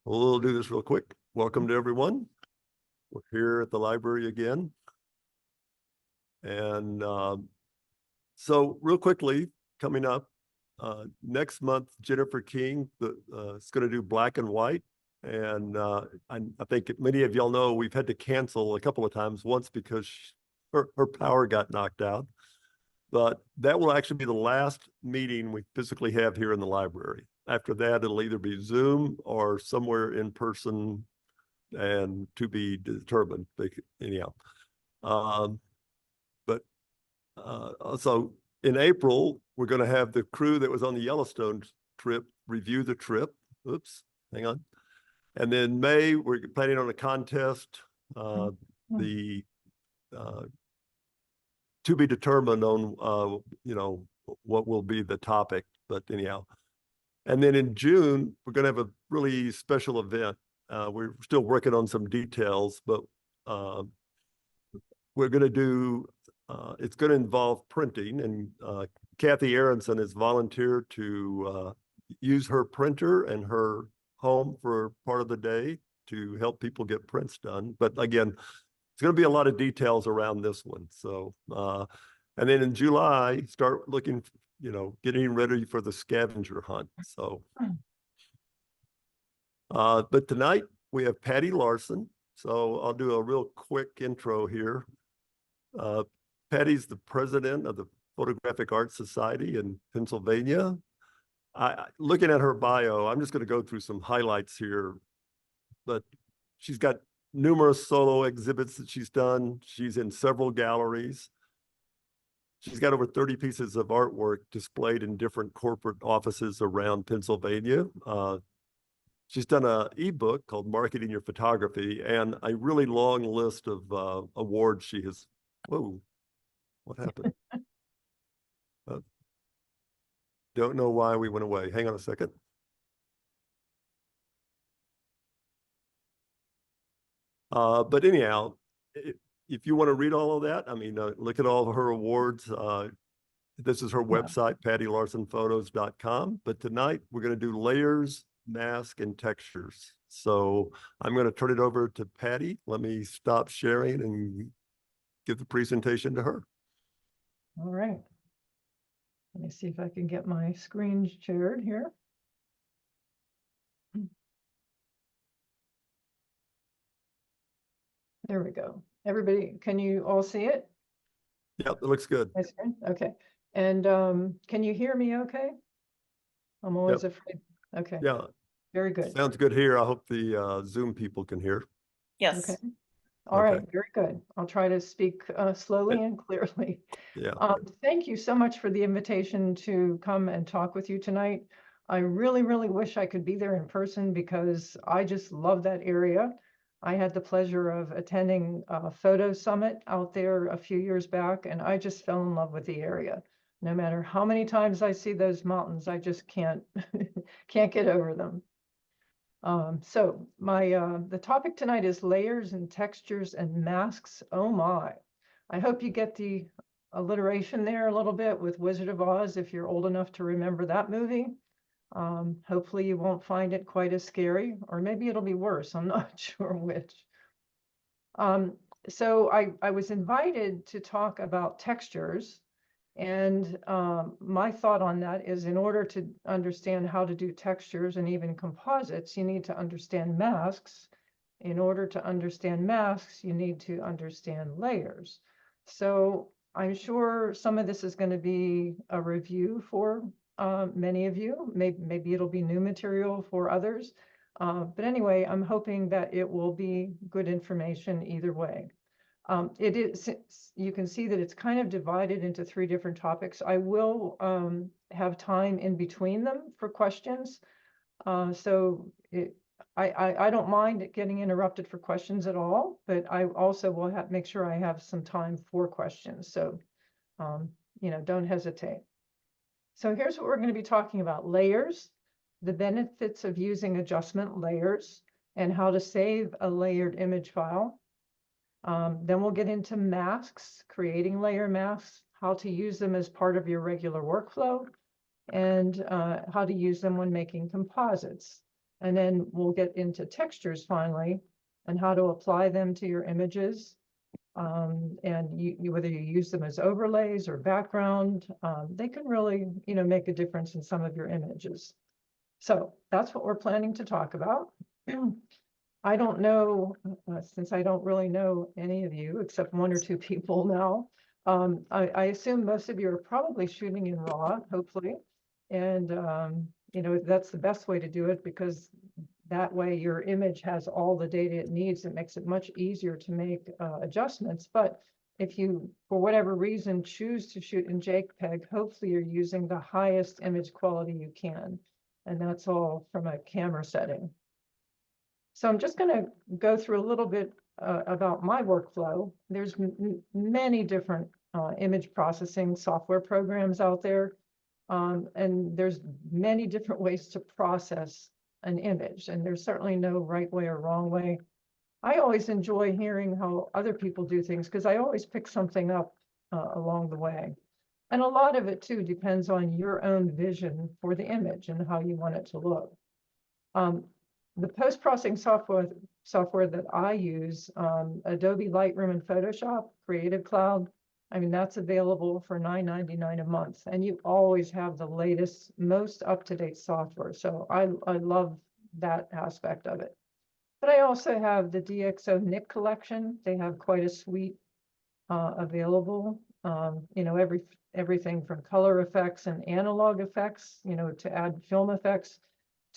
We'll do this real quick. Welcome to everyone. We're here at the library again. And so real quickly, coming up, next month, Jennifer King is going to do black and white. And I think many of y'all know we've had to cancel a couple of times, once because her power got knocked out. But that will actually be the last meeting we physically have here in the library. After that, it'll either be Zoom or somewhere in person, and to be determined. Anyhow, so in April, we're going to have the crew that was on the Yellowstone trip review the trip. Oops, hang on. And then May, we're planning on a contest. The to be determined on what will be the topic, but anyhow. And then in June, we're going to have a really special event. We're still working on some details, but we're going to do, it's going to involve printing, and Kathy Aronson has volunteered to use her printer and her home for part of the day to help people get prints done. But again, it's going to be a lot of details around this one. So, and then in July, start looking, getting ready for the scavenger hunt. So, but tonight we have Patti Larson. So I'll do a real quick intro here. Patti's the president of the Photographic Art Society in Pennsylvania. Looking at her bio, I'm just going to go through some highlights here, but she's got numerous solo exhibits that she's done. She's in several galleries. She's got over 30 pieces of artwork displayed in different corporate offices around Pennsylvania. She's done an ebook called Marketing Your Photography, and a really long list of awards she has. Whoa, what happened? Don't know why we went away. Hang on a second. But anyhow, if you want to read all of that, I mean, look at all of her awards. This is her website, pattilarsonphotos.com. But tonight we're going to do layers, mask, and textures. So I'm going to turn it over to Patti. Let me stop sharing and give the presentation to her. All right. Let me see if I can get my screen shared here. There we go. Everybody, can you all see it? Yep, it looks good. Okay. And can you hear me okay? I'm always afraid. Okay. Yeah. Very good. Sounds good here. I hope the Zoom people can hear. Yes. Okay. All right. Very good. I'll try to speak slowly and clearly. Yeah. Thank you so much for the invitation to come and talk with you tonight. I really, really wish I could be there in person because I just love that area. I had the pleasure of attending a photo summit out there a few years back, and I just fell in love with the area. No matter how many times I see those mountains, I just can't get over them. So the topic tonight is layers and textures and masks. Oh my. I hope you get the alliteration there a little bit with Wizard of Oz if you're old enough to remember that movie. Hopefully you won't find it quite as scary, or maybe it'll be worse. I'm not sure which. So I was invited to talk about textures, and my thought on that is, in order to understand how to do textures and even composites, you need to understand masks. In order to understand masks, you need to understand layers. So I'm sure some of this is going to be a review for many of you. Maybe it'll be new material for others. But anyway, I'm hoping that it will be good information either way. It is, you can see that it's kind of divided into 3 different topics. I will have time in between them for questions. So I don't mind getting interrupted for questions at all, but I also will make sure I have some time for questions. So, don't hesitate. So here's what we're going to be talking about: layers, the benefits of using adjustment layers, and how to save a layered image file. Then we'll get into masks, creating layer masks, how to use them as part of your regular workflow, and how to use them when making composites. And then we'll get into textures finally and how to apply them to your images. And whether you use them as overlays or background, they can really, make a difference in some of your images. So that's what we're planning to talk about. I don't know, since I don't really know any of you except one or two people now. I assume most of you are probably shooting in RAW, hopefully. And, that's the best way to do it, because that way your image has all the data it needs. It makes it much easier to make adjustments. But if you, for whatever reason, choose to shoot in JPEG, hopefully you're using the highest image quality you can. And that's all from a camera setting. So I'm just going to go through a little bit about my workflow. There's many different image processing software programs out there. And there's many different ways to process an image, and there's certainly no right way or wrong way. I always enjoy hearing how other people do things, because I always pick something up along the way. And a lot of it too depends on your own vision for the image and how you want it to look. The post-processing software that I use, Adobe Lightroom and Photoshop, Creative Cloud, I mean, that's available for $9.99 a month, and you always have the latest, most up-to-date software. So I love that aspect of it. But I also have the DxO Nick collection. They have quite a suite available. Everything from color effects and analog effects, to add film effects,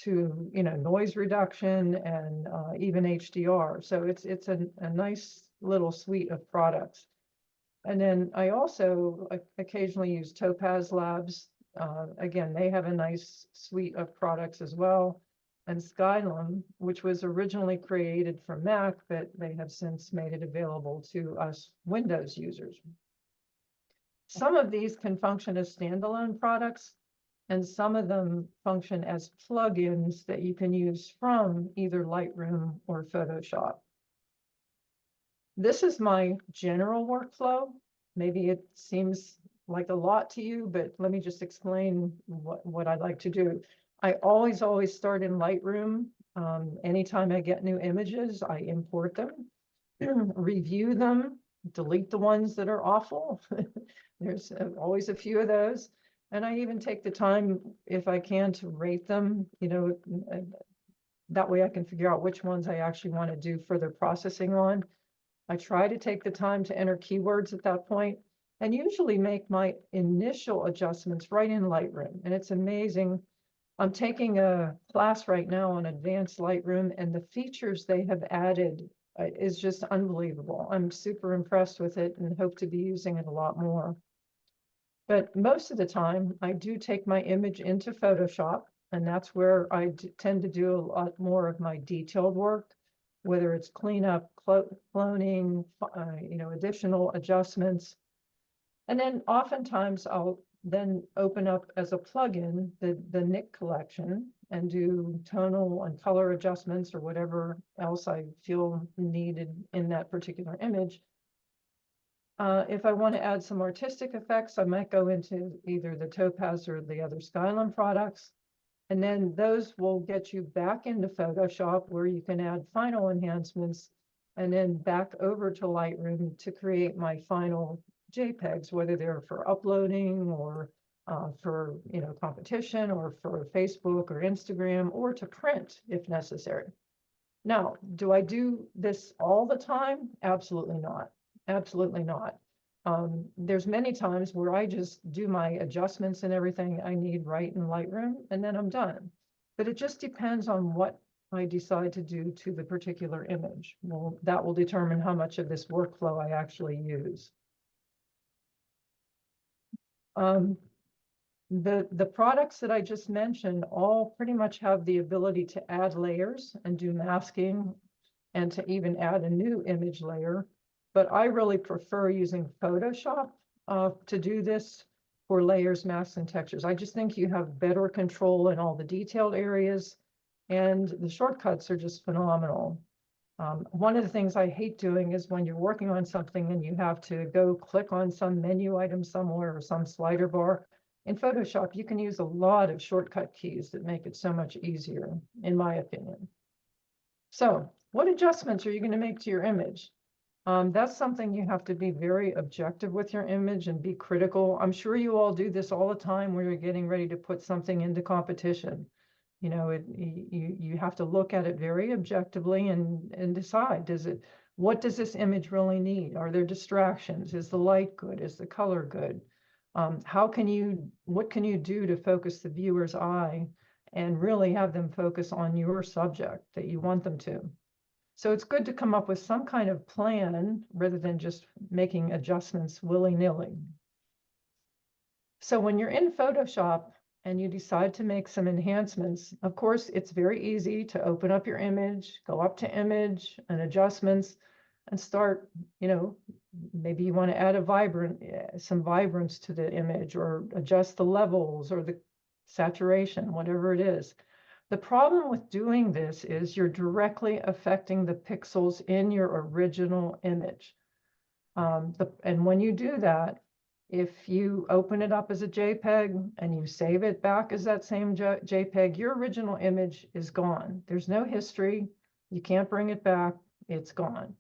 to noise reduction, and even HDR. So it's a nice little suite of products. And then I also occasionally use Topaz Labs. Again, they have a nice suite of products as well. And Skylum, which was originally created for Mac, but they have since made it available to us Windows users. Some of these can function as standalone products, and some of them function as plugins that you can use from either Lightroom or Photoshop. This is my general workflow. Maybe it seems like a lot to you, but let me just explain what I like to do. I always start in Lightroom. Anytime I get new images, I import them, review them, delete the ones that are awful. There's always a few of those. And I even take the time, if I can, to rate them, that way I can figure out which ones I actually want to do further processing on. I try to take the time to enter keywords at that point, and usually make my initial adjustments right in Lightroom. And it's amazing. I'm taking a class right now on advanced Lightroom, and the features they have added is just unbelievable. I'm super impressed with it and hope to be using it a lot more. But most of the time, I do take my image into Photoshop, and that's where I tend to do a lot more of my detailed work, whether it's cleanup, cloning, additional adjustments. And then oftentimes I'll then open up as a plugin the Nick collection and do tonal and color adjustments or whatever else I feel needed in that particular image. If I want to add some artistic effects, I might go into either the Topaz or the other Skylum products. And then those will get you back into Photoshop, where you can add final enhancements, and then back over to Lightroom to create my final JPEGs, whether they're for uploading or for competition, or for Facebook or Instagram, or to print if necessary. Now, do I do this all the time? Absolutely not. Absolutely not. There's many times where I just do my adjustments and everything I need right in Lightroom, and then I'm done. But it just depends on what I decide to do to the particular image. Well, that will determine how much of this workflow I actually use. The products that I just mentioned all pretty much have the ability to add layers and do masking, and to even add a new image layer. But I really prefer using Photoshop to do this for layers, masks, and textures. I just think you have better control in all the detailed areas, and the shortcuts are just phenomenal. One of the things I hate doing is when you're working on something and you have to go click on some menu item somewhere or some slider bar. in Photoshop, you can use a lot of shortcut keys that make it so much easier, in my opinion. So what adjustments are you going to make to your image? That's something you have to be very objective with your image and be critical. I'm sure you all do this all the time where you're getting ready to put something into competition. You know, you have to look at it very objectively and decide, what does this image really need? Are there distractions? Is the light good? Is the color good? What can you do to focus the viewer's eye and really have them focus on your subject that you want them to? So it's good to come up with some kind of plan rather than just making adjustments willy-nilly. So when you're in Photoshop and you decide to make some enhancements, of course, it's very easy to open up your image, go up to image and adjustments and start, maybe you want to add some vibrance to the image or adjust the levels or the saturation, whatever it is. The problem with doing this is you're directly affecting the pixels in your original image. And when you do that, if you open it up as a JPEG and you save it back as that same JPEG, your original image is gone. There's no history. You can't bring it back. It's gone.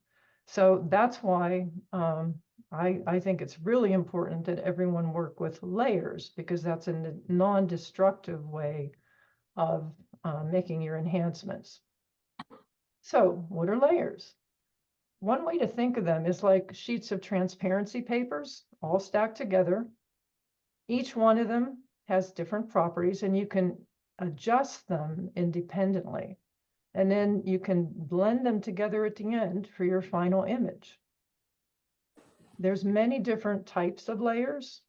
So that's why I think it's really important that everyone work with layers, because that's a non-destructive way of making your enhancements. So what are layers? One way to think of them is like sheets of transparency papers all stacked together. Each one of them has different properties and you can adjust them independently. And then you can blend them together at the end for your final image. There's many different types of layers.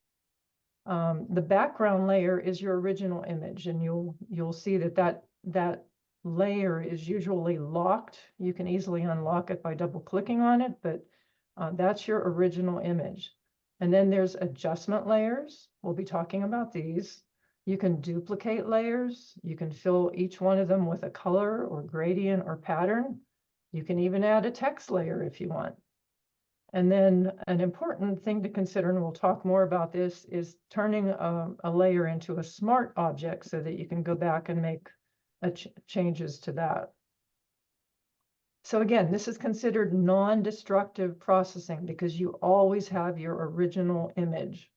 The background layer is your original image, and you'll see that layer is usually locked. You can easily unlock it by double clicking on it, but that's your original image. And then there's adjustment layers. We'll be talking about these. You can duplicate layers. You can fill each one of them with a color or gradient or pattern. You can even add a text layer if you want. And then an important thing to consider, and we'll talk more about this, is turning a layer into a smart object so that you can go back and make changes to that. So again, this is considered non-destructive processing because you always have your original image.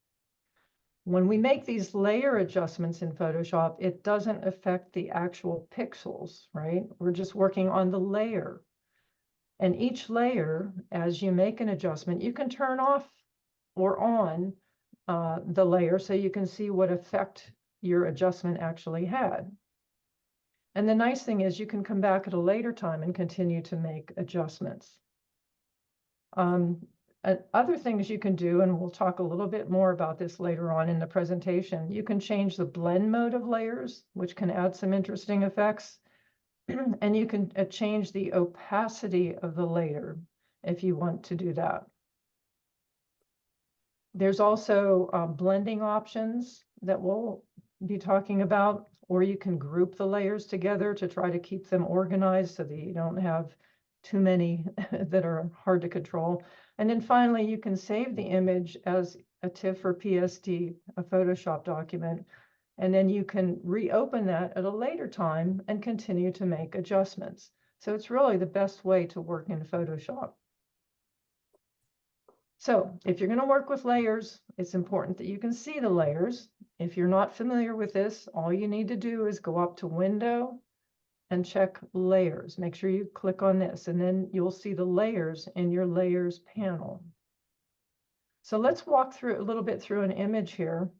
When we make these layer adjustments in Photoshop, it doesn't affect the actual pixels, right? We're just working on the layer. And each layer, as you make an adjustment, you can turn off or on the layer so you can see what effect your adjustment actually had. And the nice thing is you can come back at a later time and continue to make adjustments. Other things you can do, and we'll talk a little bit more about this later on in the presentation, you can change the blend mode of layers, which can add some interesting effects. And you can change the opacity of the layer if you want to do that. There's also blending options that we'll be talking about, or you can group the layers together to try to keep them organized so that you don't have too many that are hard to control. And then finally, you can save the image as a TIFF or PSD, a Photoshop document, and then you can reopen that at a later time and continue to make adjustments. So it's really the best way to work in Photoshop. So if you're going to work with layers, it's important that you can see the layers. If you're not familiar with this, all you need to do is go up to Window and check Layers. Make sure you click on this, and then you'll see the layers in your Layers panel. So let's walk through a little bit through an image here.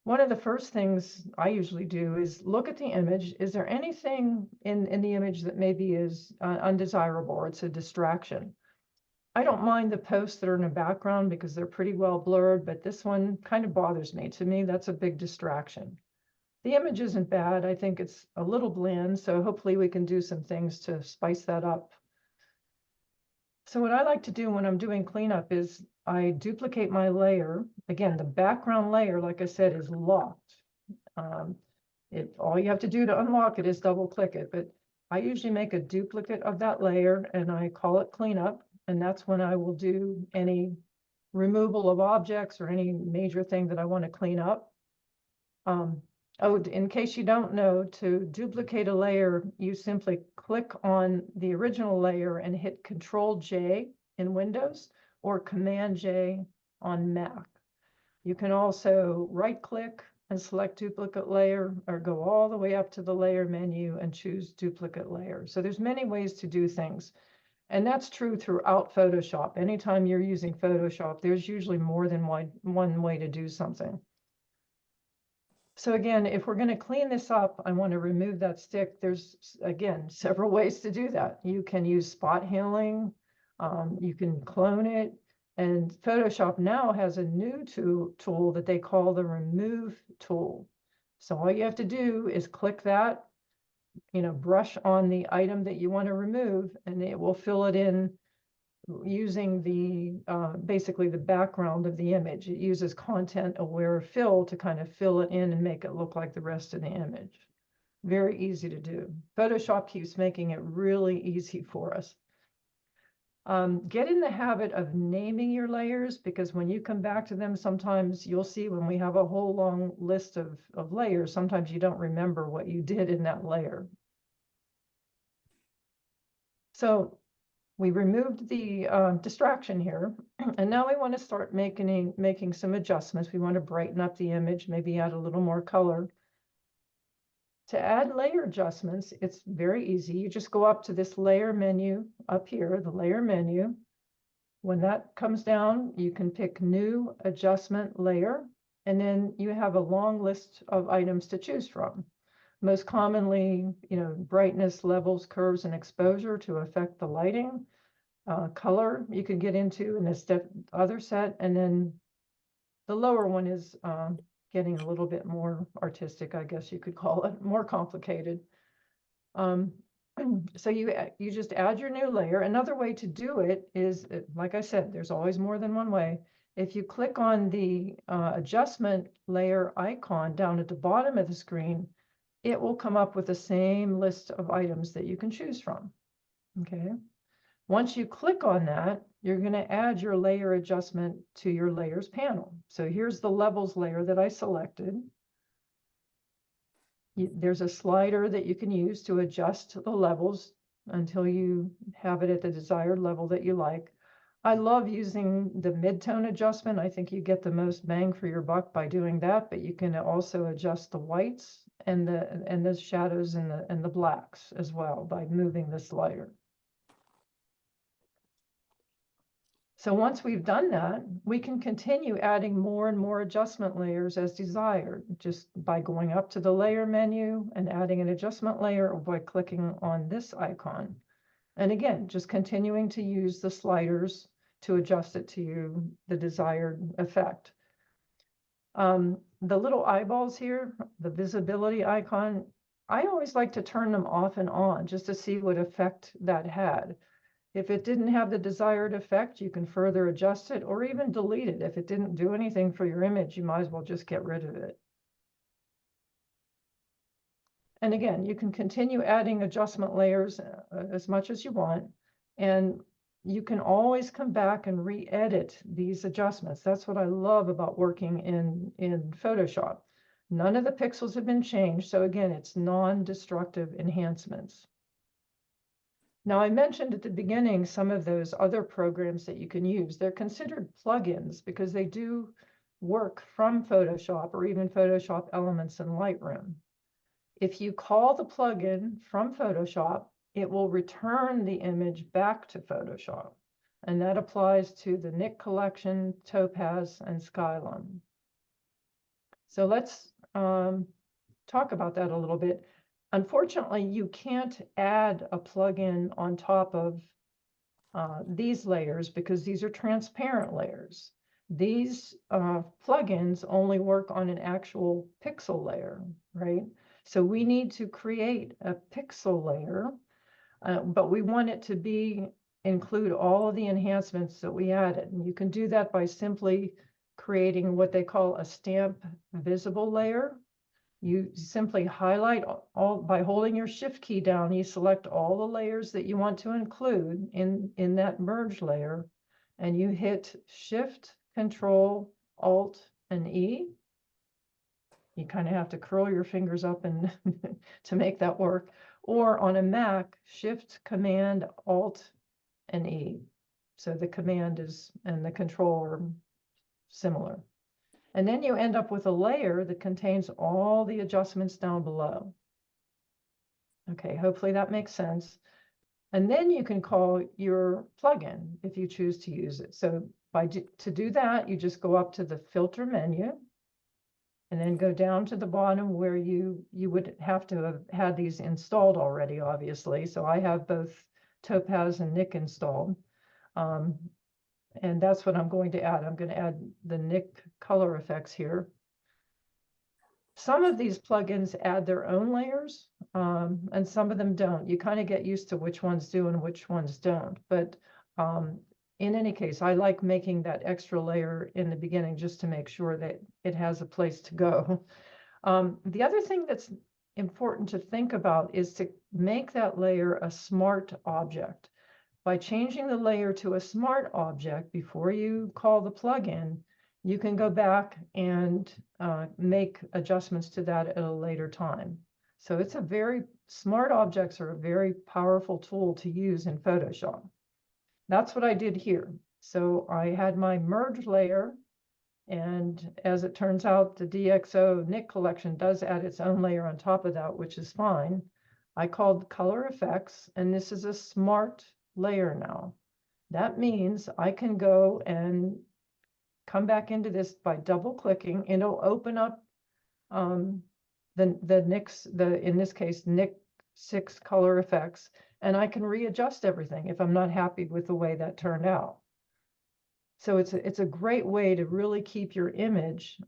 One of the first things I usually do is look at the image. Is there anything in the image that maybe is undesirable or it's a distraction? I don't mind the posts that are in the background because they're pretty well blurred, but this one kind of bothers me. To me, that's a big distraction. The image isn't bad. I think it's a little bland, so hopefully we can do some things to spice that up. So what I like to do when I'm doing cleanup is I duplicate my layer. Again, the background layer, like I said, is locked. All you have to do to unlock it is double click it, but I usually make a duplicate of that layer and I call it cleanup. And that's when I will do any removal of objects or any major thing that I want to clean up. Oh, in case you don't know, to duplicate a layer, you simply click on the original layer and hit Control J in Windows or Command J on Mac. You can also right click and select duplicate layer, or go all the way up to the layer menu and choose duplicate layer. So there's many ways to do things. And that's true throughout Photoshop. Anytime you're using Photoshop, there's usually more than one way to do something. So again, if we're going to clean this up, I want to remove that stick. There's, again, several ways to do that. You can use spot healing. You can clone it. And Photoshop now has a new tool that they call the remove tool. So all you have to do is click that, brush on the item that you want to remove, and it will fill it in using the basically the background of the image. It uses content aware fill to kind of fill it in and make it look like the rest of the image. Very easy to do. Photoshop keeps making it really easy for us. Get in the habit of naming your layers, because when you come back to them, sometimes you'll see when we have a whole long list of layers, sometimes you don't remember what you did in that layer. So we removed the distraction here, and now we want to start making some adjustments. We want to brighten up the image, maybe add a little more color. To add layer adjustments, it's very easy. You just go up to this layer menu up here, the layer menu. When that comes down, you can pick new adjustment layer, and then you have a long list of items to choose from. Most commonly, brightness, levels, curves, and exposure to affect the lighting. Color you can get into in this other set, and then the lower one is getting a little bit more artistic, I guess you could call it, more complicated. So you just add your new layer. Another way to do it is, like I said, there's always more than one way. If you click on the adjustment layer icon down at the bottom of the screen, it will come up with the same list of items that you can choose from. Okay. Once you click on that, you're going to add your layer adjustment to your layers panel. So here's the levels layer that I selected. There's a slider that you can use to adjust the levels until you have it at the desired level that you like. I love using the mid-tone adjustment. I think you get the most bang for your buck by doing that, but you can also adjust the whites and the shadows and the blacks as well by moving the slider. So once we've done that, we can continue adding more and more adjustment layers as desired, just by going up to the layer menu and adding an adjustment layer, or by clicking on this icon. And again, just continuing to use the sliders to adjust it to the desired effect. The little eyeballs here, the visibility icon, I always like to turn them off and on just to see what effect that had. If it didn't have the desired effect, you can further adjust it or even delete it. If it didn't do anything for your image, you might as well just get rid of it. And again, you can continue adding adjustment layers as much as you want. And you can always come back and re-edit these adjustments. That's what I love about working in Photoshop. None of the pixels have been changed. So again, it's non-destructive enhancements. Now, I mentioned at the beginning some of those other programs that you can use. They're considered plugins because they do work from Photoshop or even Photoshop Elements in Lightroom. If you call the plugin from Photoshop, it will return the image back to Photoshop. And that applies to the Nik Collection, Topaz, and Skylum. So let's talk about that a little bit. Unfortunately, you can't add a plugin on top of these layers because these are transparent layers. These plugins only work on an actual pixel layer, right? So we need to create a pixel layer, but we want it to include all of the enhancements that we added. And you can do that by simply creating what they call a stamp visible layer. You simply highlight all by holding your shift key down. You select all the layers that you want to include in that merge layer, and you hit Shift, Control, Alt, and E. You kind of have to curl your fingers up and to make that work. Or on a Mac, Shift, Command, Alt, and E. So the command is, and the control are similar. And then you end up with a layer that contains all the adjustments down below. Okay, hopefully that makes sense. And then you can call your plugin if you choose to use it. So to do that, you just go up to the filter menu and then go down to the bottom where you would have to have had these installed already, obviously. So I have both Topaz and Nick installed. And that's what I'm going to add. I'm going to add the Nick color effects here. Some of these plugins add their own layers, and some of them don't. You kind of get used to which ones do and which ones don't. But in any case, I like making that extra layer in the beginning just to make sure that it has a place to go. The other thing that's important to think about is to make that layer a smart object. By changing the layer to a smart object before you call the plugin, you can go back and make adjustments to that at a later time. So it's a very, smart objects are a very powerful tool to use in Photoshop. That's what I did here. So I had my merge layer, and as it turns out, the DxO Nick collection does add its own layer on top of that, which is fine. I called color effects, and this is a smart layer now. That means I can go and come back into this by double clicking, and it'll open up the Nick's, in this case, Nick 6 color effects, and I can readjust everything if I'm not happy with the way that turned out. So it's a great way to really keep your image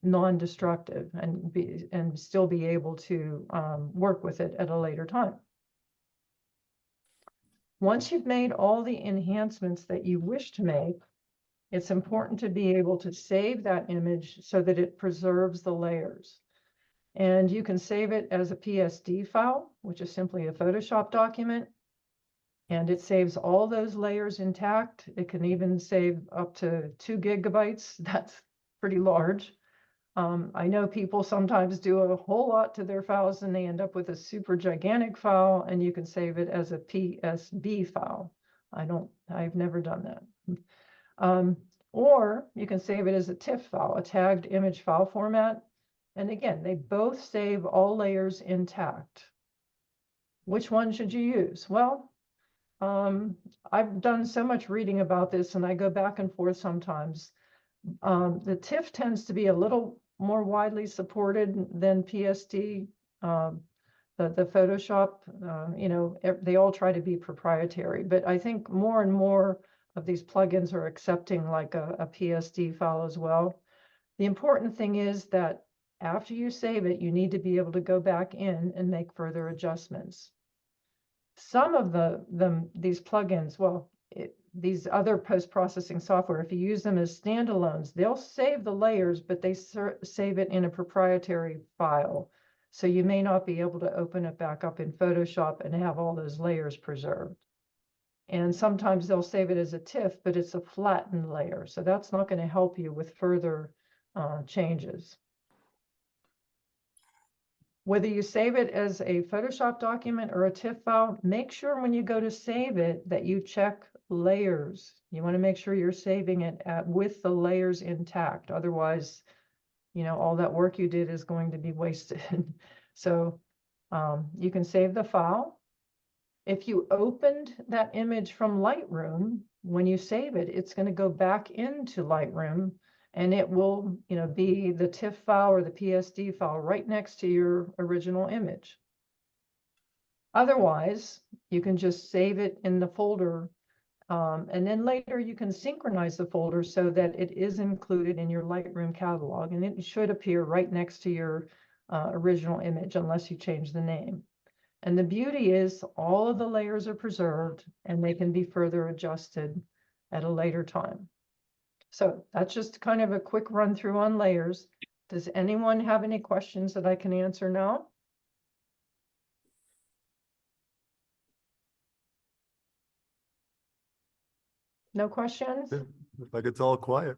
non-destructive and still be able to work with it at a later time. Once you've made all the enhancements that you wish to make, it's important to be able to save that image so that it preserves the layers. And you can save it as a PSD file, which is simply a Photoshop document. And it saves all those layers intact. It can even save up to 2 gigabytes. That's pretty large. I know people sometimes do a whole lot to their files and they end up with a super gigantic file, and you can save it as a PSB file. I've never done that. Or you can save it as a TIFF file, a tagged image file format. And again, they both save all layers intact. Which one should you use? Well, I've done so much reading about this, and I go back and forth sometimes. The TIFF tends to be a little more widely supported than PSD. The Photoshop, they all try to be proprietary, but I think more and more of these plugins are accepting like a PSD file as well. The important thing is that after you save it, you need to be able to go back in and make further adjustments. Some of these plugins, these other post-processing software, if you use them as standalones, they'll save the layers, but they save it in a proprietary file. So you may not be able to open it back up in Photoshop and have all those layers preserved. And sometimes they'll save it as a TIFF, but it's a flattened layer. So that's not going to help you with further changes. Whether you save it as a Photoshop document or a TIFF file, make sure when you go to save it that you check layers. You want to make sure you're saving it with the layers intact. Otherwise, all that work you did is going to be wasted. So you can save the file. If you opened that image from Lightroom, when you save it, it's going to go back into Lightroom, and it will, be the TIFF file or the PSD file right next to your original image. Otherwise, you can just save it in the folder, and then later you can synchronize the folder so that it is included in your Lightroom catalog, and it should appear right next to your original image unless you change the name. And the beauty is all of the layers are preserved and they can be further adjusted at a later time. So that's just kind of a quick run through on layers. Does anyone have any questions that I can answer now? No questions? Looks like it's all quiet.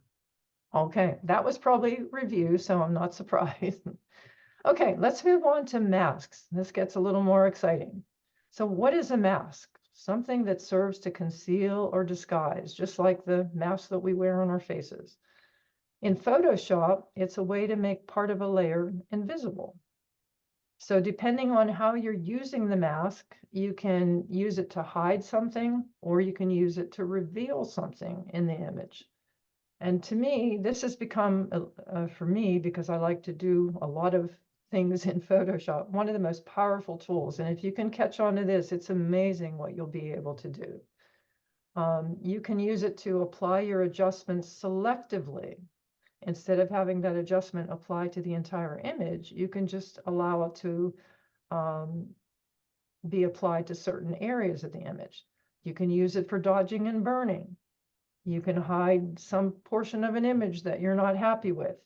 Okay, that was probably review, so I'm not surprised. Okay, let's move on to masks. This gets a little more exciting. So what is a mask? Something that serves to conceal or disguise, just like the masks that we wear on our faces. In Photoshop, it's a way to make part of a layer invisible. So depending on how you're using the mask, you can use it to hide something, or you can use it to reveal something in the image. And to me, this has become, for me, because I like to do a lot of things in Photoshop, one of the most powerful tools. And if you can catch on to this, it's amazing what you'll be able to do. You can use it to apply your adjustments selectively. Instead of having that adjustment apply to the entire image, you can just allow it to be applied to certain areas of the image. You can use it for dodging and burning. You can hide some portion of an image that you're not happy with.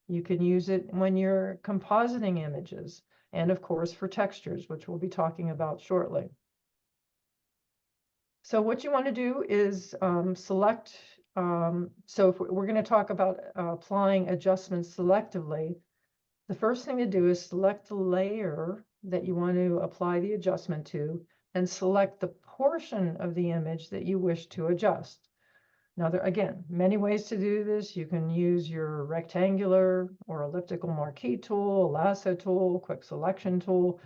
You can use it when you're compositing images, and of course for textures, which we'll be talking about shortly. So what you want to do is select, so if we're going to talk about applying adjustments selectively, the first thing to do is select the layer that you want to apply the adjustment to, and select the portion of the image that you wish to adjust. Now, there again, many ways to do this. You can use your rectangular or elliptical marquee tool, lasso tool, quick selection tool.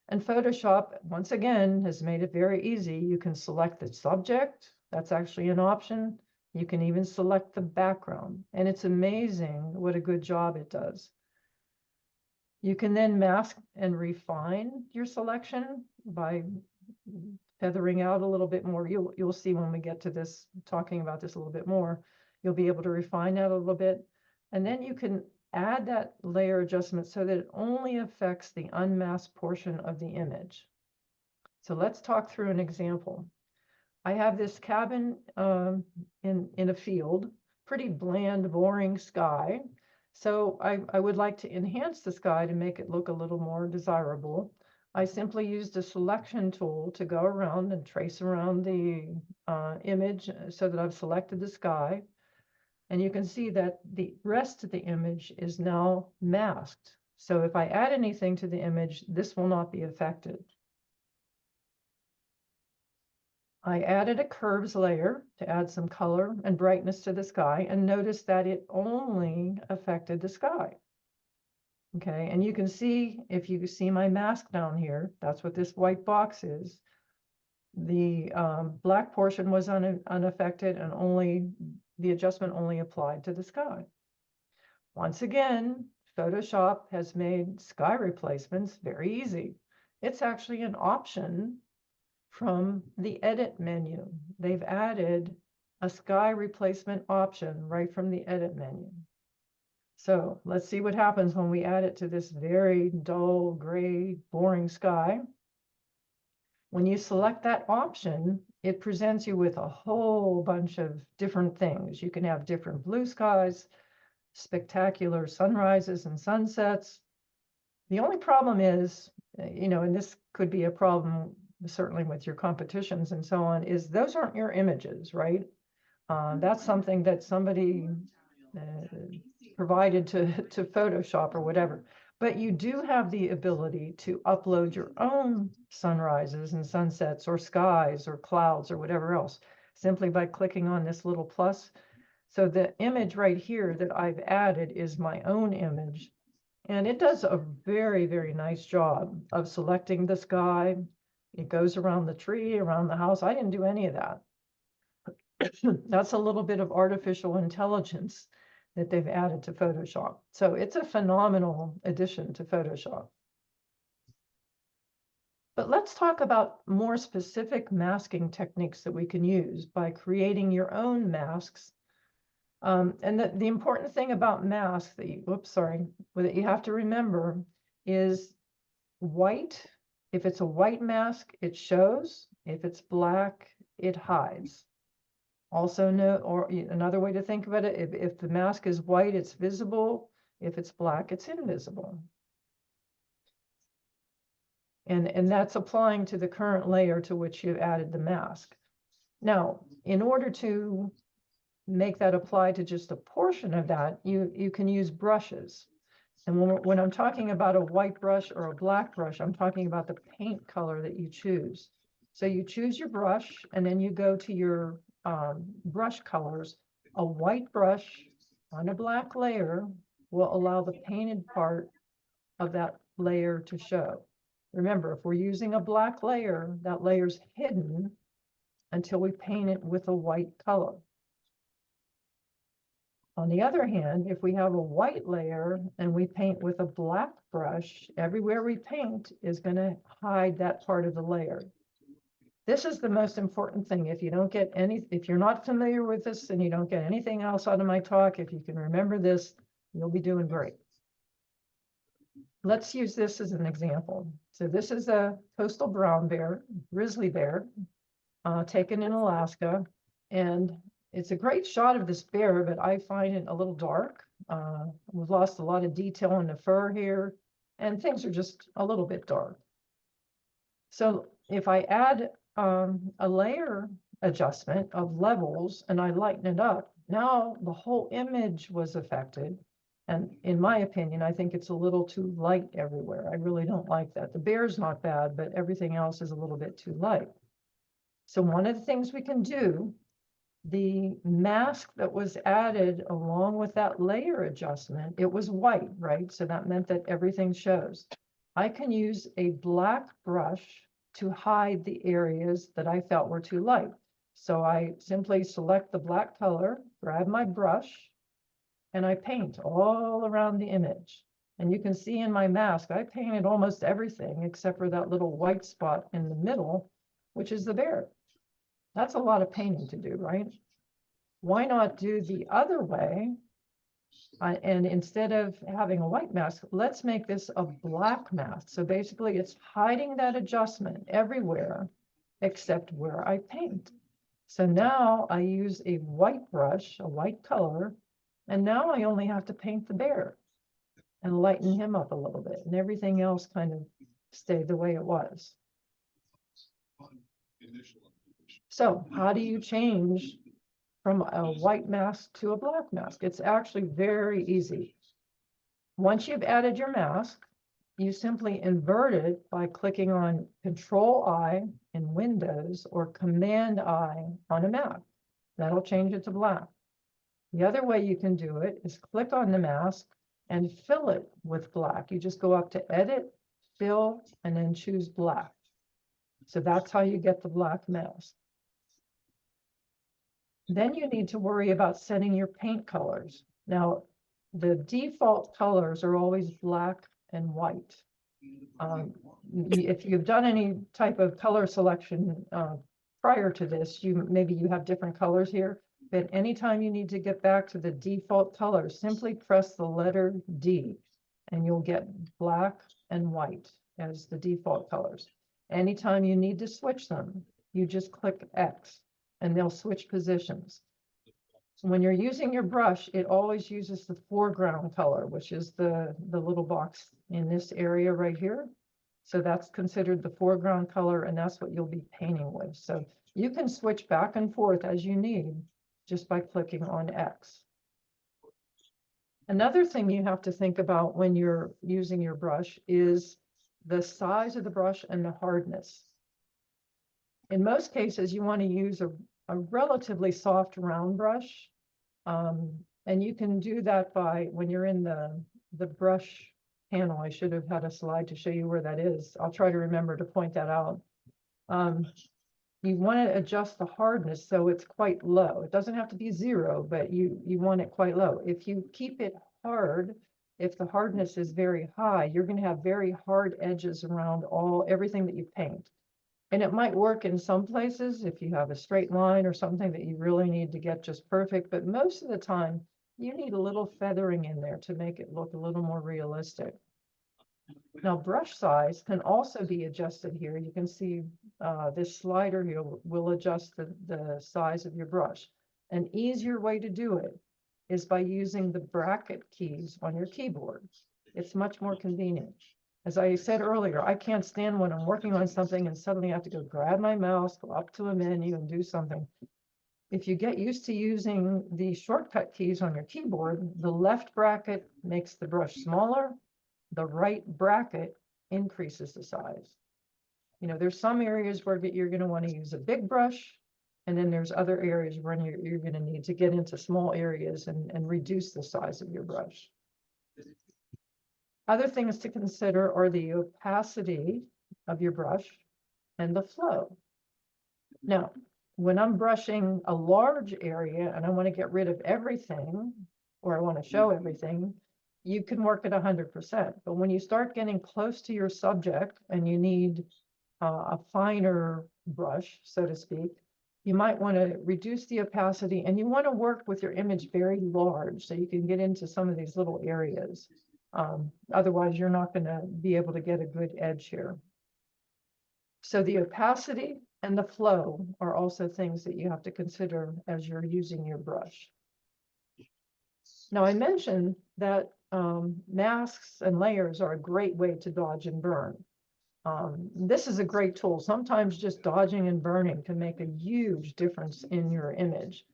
And Photoshop, once again, has made it very easy. You can select the subject. That's actually an option. You can even select the background. And it's amazing what a good job it does. You can then mask and refine your selection by feathering out a little bit more. You'll see when we get to this, talking about this a little bit more, you'll be able to refine that a little bit. And then you can add that layer adjustment so that it only affects the unmasked portion of the image. So let's talk through an example. I have this cabin in a field, pretty bland, boring sky. So I would like to enhance the sky to make it look a little more desirable. I simply used a selection tool to go around and trace around the image so that I've selected the sky. And you can see that the rest of the image is now masked. So if I add anything to the image, this will not be affected. I added a curves layer to add some color and brightness to the sky, and notice that it only affected the sky. Okay, and you can see, if you see my mask down here, that's what this white box is. The black portion was unaffected, and only the adjustment only applied to the sky. Once again, Photoshop has made sky replacements very easy. It's actually an option from the edit menu. They've added a sky replacement option right from the edit menu. So let's see what happens when we add it to this very dull, gray, boring sky. When you select that option, it presents you with a whole bunch of different things. You can have different blue skies, spectacular sunrises and sunsets. The only problem is, and this could be a problem certainly with your competitions and so on, is those aren't your images, right? That's something that somebody provided to Photoshop or whatever. But you do have the ability to upload your own sunrises and sunsets or skies or clouds or whatever else, simply by clicking on this little plus. So the image right here that I've added is my own image. And it does a very, very nice job of selecting the sky. It goes around the tree, around the house. I didn't do any of that. That's a little bit of artificial intelligence that they've added to Photoshop. So it's a phenomenal addition to Photoshop. But let's talk about more specific masking techniques that we can use by creating your own masks. And the important thing about masks that you have to remember is white. If it's a white mask, it shows. If it's black, it hides. Also, another way to think about it, if the mask is white, it's visible. If it's black, it's invisible. And that's applying to the current layer to which you've added the mask. Now, in order to make that apply to just a portion of that, you can use brushes. And when I'm talking about a white brush or a black brush, I'm talking about the paint color that you choose. So you choose your brush and then you go to your brush colors. A white brush on a black layer will allow the painted part of that layer to show. Remember, if we're using a black layer, that layer's hidden until we paint it with a white color. On the other hand, if we have a white layer and we paint with a black brush, everywhere we paint is going to hide that part of the layer. This is the most important thing. If you're not familiar with this and you don't get anything else out of my talk, if you can remember this, you'll be doing great. Let's use this as an example. So this is a coastal brown bear, grizzly bear, taken in Alaska. And it's a great shot of this bear, but I find it a little dark. We've lost a lot of detail in the fur here, and things are just a little bit dark. So if I add a layer adjustment of levels and I lighten it up, now the whole image was affected. And in my opinion, I think it's a little too light everywhere. I really don't like that. The bear's not bad, but everything else is a little bit too light. So one of the things we can do, the mask that was added along with that layer adjustment, it was white, right? So that meant that everything shows. I can use a black brush to hide the areas that I felt were too light. So I simply select the black color, grab my brush, and I paint all around the image. And you can see in my mask, I painted almost everything except for that little white spot in the middle, which is the bear. That's a lot of painting to do, right? Why not do the other way? And instead of having a white mask, let's make this a black mask. So basically it's hiding that adjustment everywhere except where I paint. So now I use a white brush, a white color, and now I only have to paint the bear and lighten him up a little bit, and everything else kind of stayed the way it was. So how do you change from a white mask to a black mask? It's actually very easy. Once you've added your mask, you simply invert it by clicking on Control-I in Windows or Command-I on a Mac. That'll change it to black. The other way you can do it is click on the mask and fill it with black. You just go up to Edit, Fill, and then choose black. So that's how you get the black mask. Then you need to worry about setting your paint colors. Now, the default colors are always black and white. If you've done any type of color selection prior to this, maybe you have different colors here, but anytime you need to get back to the default color, simply press the letter D and you'll get black and white as the default colors. Anytime you need to switch them, you just click X and they'll switch positions. When you're using your brush, it always uses the foreground color, which is the little box in this area right here. So that's considered the foreground color, and that's what you'll be painting with. So you can switch back and forth as you need just by clicking on X. Another thing you have to think about when you're using your brush is the size of the brush and the hardness. In most cases, you want to use a relatively soft round brush. And you can do that by, when you're in the brush panel, I should have had a slide to show you where that is. I'll try to remember to point that out. You want to adjust the hardness so it's quite low. It doesn't have to be 0, but you want it quite low. If you keep it hard, if the hardness is very high, you're going to have very hard edges around everything that you paint. And it might work in some places if you have a straight line or something that you really need to get just perfect, but most of the time you need a little feathering in there to make it look a little more realistic. Now, brush size can also be adjusted here. You can see this slider here will adjust the size of your brush. An easier way to do it is by using the bracket keys on your keyboard. It's much more convenient. As I said earlier, I can't stand when I'm working on something and suddenly I have to go grab my mouse, go up to a menu and do something. if you get used to using the shortcut keys on your keyboard, the left bracket makes the brush smaller, the right bracket increases the size. You know, there's some areas where you're going to want to use a big brush, and then there's other areas where you're going to need to get into small areas and reduce the size of your brush. Other things to consider are the opacity of your brush and the flow. Now, when I'm brushing a large area and I want to get rid of everything, or I want to show everything, you can work at 100%. But when you start getting close to your subject and you need a finer brush, so to speak, you might want to reduce the opacity, and you want to work with your image very large so you can get into some of these little areas. Otherwise, you're not going to be able to get a good edge here. So the opacity and the flow are also things that you have to consider as you're using your brush. Now, I mentioned that masks and layers are a great way to dodge and burn. This is a great tool. Sometimes just dodging and burning can make a huge difference in your image.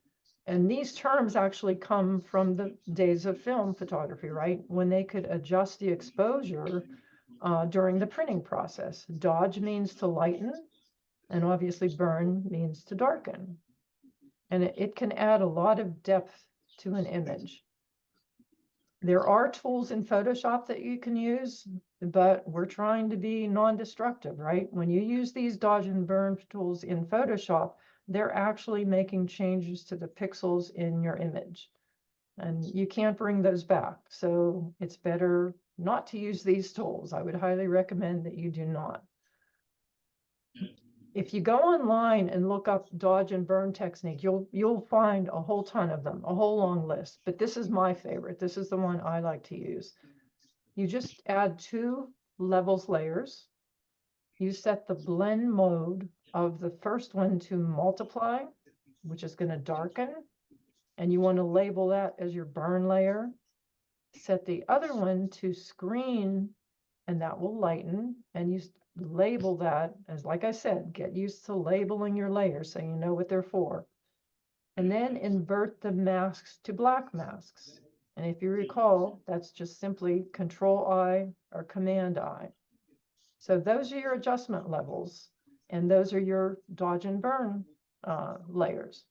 And these terms actually come from the days of film photography, right? When they could adjust the exposure during the printing process. Dodge means to lighten, and obviously burn means to darken. And it can add a lot of depth to an image. There are tools in Photoshop that you can use, but we're trying to be non-destructive, right? When you use these dodge and burn tools in Photoshop, they're actually making changes to the pixels in your image. And you can't bring those back. So it's better not to use these tools. I would highly recommend that you do not. If you go online and look up dodge and burn technique, you'll find a whole ton of them, a whole long list. But this is my favorite. This is the one I like to use. You just add 2 levels layers. You set the blend mode of the first one to multiply, which is going to darken. And you want to label that as your burn layer. Set the other one to screen, and that will lighten. And you label that as, like I said, get used to labeling your layers so you know what they're for. And then invert the masks to black masks. And if you recall, that's just simply Control-I or Command-I. So those are your adjustment levels, and those are your dodge and burn layers.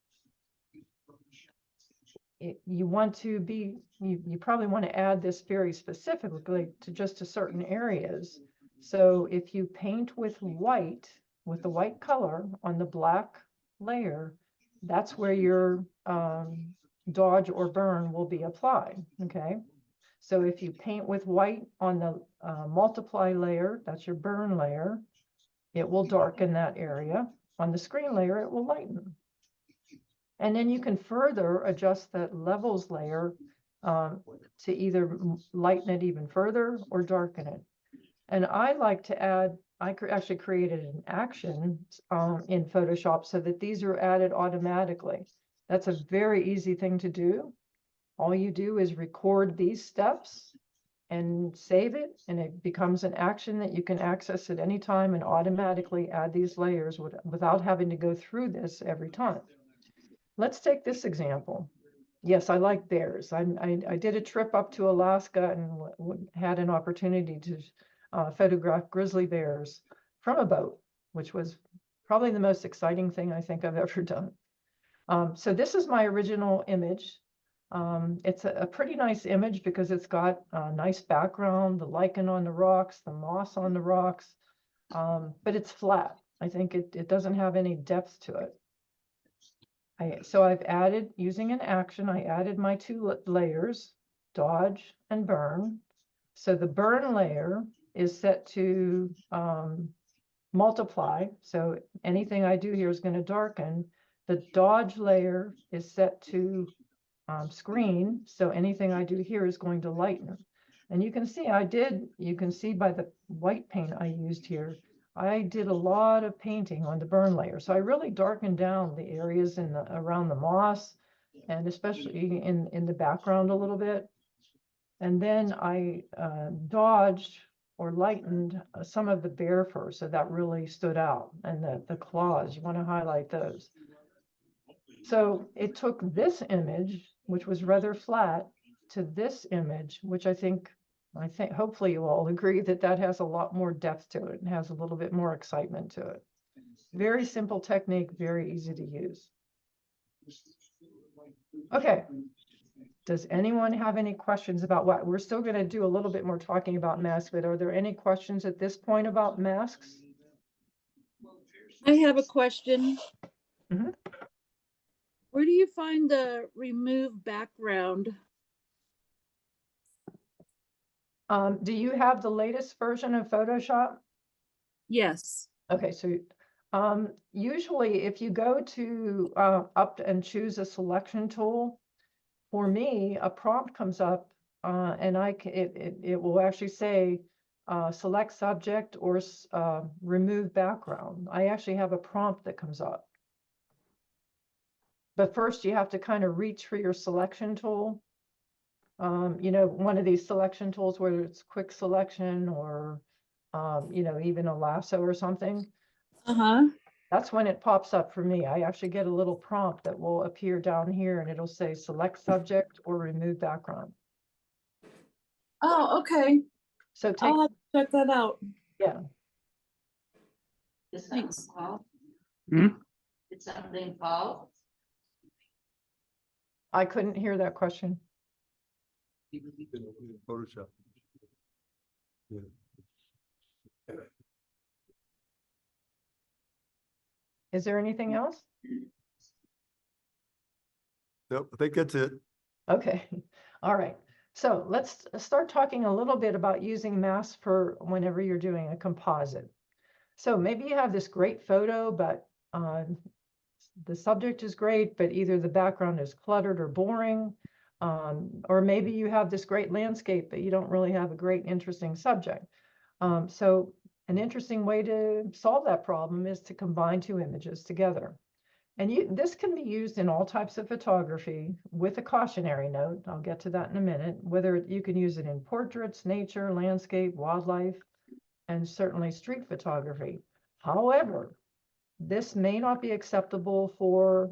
You want to be, you probably want to add this very specifically to just to certain areas. So if you paint with the white color on the black layer, that's where your dodge or burn will be applied, okay? So if you paint with white on the multiply layer, that's your burn layer, it will darken that area. On the screen layer, it will lighten. And then you can further adjust that levels layer to either lighten it even further or darken it. And I like to add, I actually created an action in Photoshop so that these are added automatically. That's a very easy thing to do. All you do is record these steps and save it, and it becomes an action that you can access at any time and automatically add these layers without having to go through this every time. Let's take this example. Yes, I like bears. I did a trip up to Alaska and had an opportunity to photograph grizzly bears from a boat, which was probably the most exciting thing I think I've ever done. So this is my original image. It's a pretty nice image because it's got a nice background, the lichen on the rocks, the moss on the rocks, but it's flat. I think it doesn't have any depth to it. So I've added, using an action, I added my 2 layers, dodge and burn. So the burn layer is set to multiply. So anything I do here is going to darken. The dodge layer is set to screen. So anything I do here is going to lighten. And you can see you can see by the white paint I used here, I did a lot of painting on the burn layer. So I really darkened down the areas around the moss, and especially in the background a little bit. And then I dodged or lightened some of the bear fur, so that really stood out. And the claws, you want to highlight those. So it took this image, which was rather flat, to this image, which I think hopefully you all agree that that has a lot more depth to it and has a little bit more excitement to it. Very simple technique, very easy to use. Okay. Does anyone have any questions about what? We're still going to do a little bit more talking about masks, but are there any questions at this point about masks? I have a question. Mhm. Where do you find the remove background? Do you have the latest version of Photoshop? Yes. Okay, so usually if you go to up and choose a selection tool, for me, a prompt comes up and it will actually say select subject or remove background. I actually have a prompt that comes up. But first you have to kind of reach for your selection tool. You know, one of these selection tools, whether it's quick selection or, you know, even a lasso or something. Uh-huh. That's when it pops up for me. I actually get a little prompt that will appear down here and it'll say select subject or remove background. Oh, okay. So take, I'll have to check that out. yeah, Is something Thanks. called? Hmm? Is something called? I couldn't hear that question. Photoshop. Yeah. Is there anything else? Nope, I think that's it. Okay, all right. So let's start talking a little bit about using masks for whenever you're doing a composite. So maybe you have this great photo, but the subject is great, but either the background is cluttered or boring, or maybe you have this great landscape, but you don't really have a great, interesting subject. So an interesting way to solve that problem is to combine two images together. And this can be used in all types of photography with a cautionary note. I'll get to that in a minute. Whether you can use it in portraits, nature, landscape, wildlife, and certainly street photography. However, this may not be acceptable for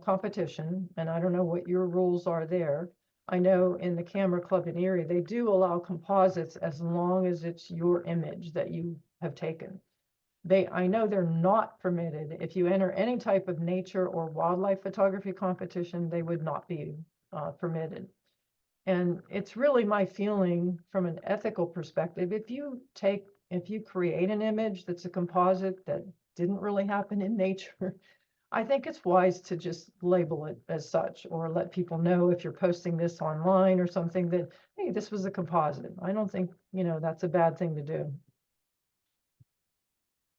competition, and I don't know what your rules are there. I know in the Camera Club in Erie, they do allow composites as long as it's your image that you have taken. I know they're not permitted. If you enter any type of nature or wildlife photography competition, they would not be permitted. And it's really my feeling from an ethical perspective, if you create an image that's a composite that didn't really happen in nature, I think it's wise to just label it as such, or let people know if you're posting this online or something that, hey, this was a composite. I don't think, you know, that's a bad thing to do.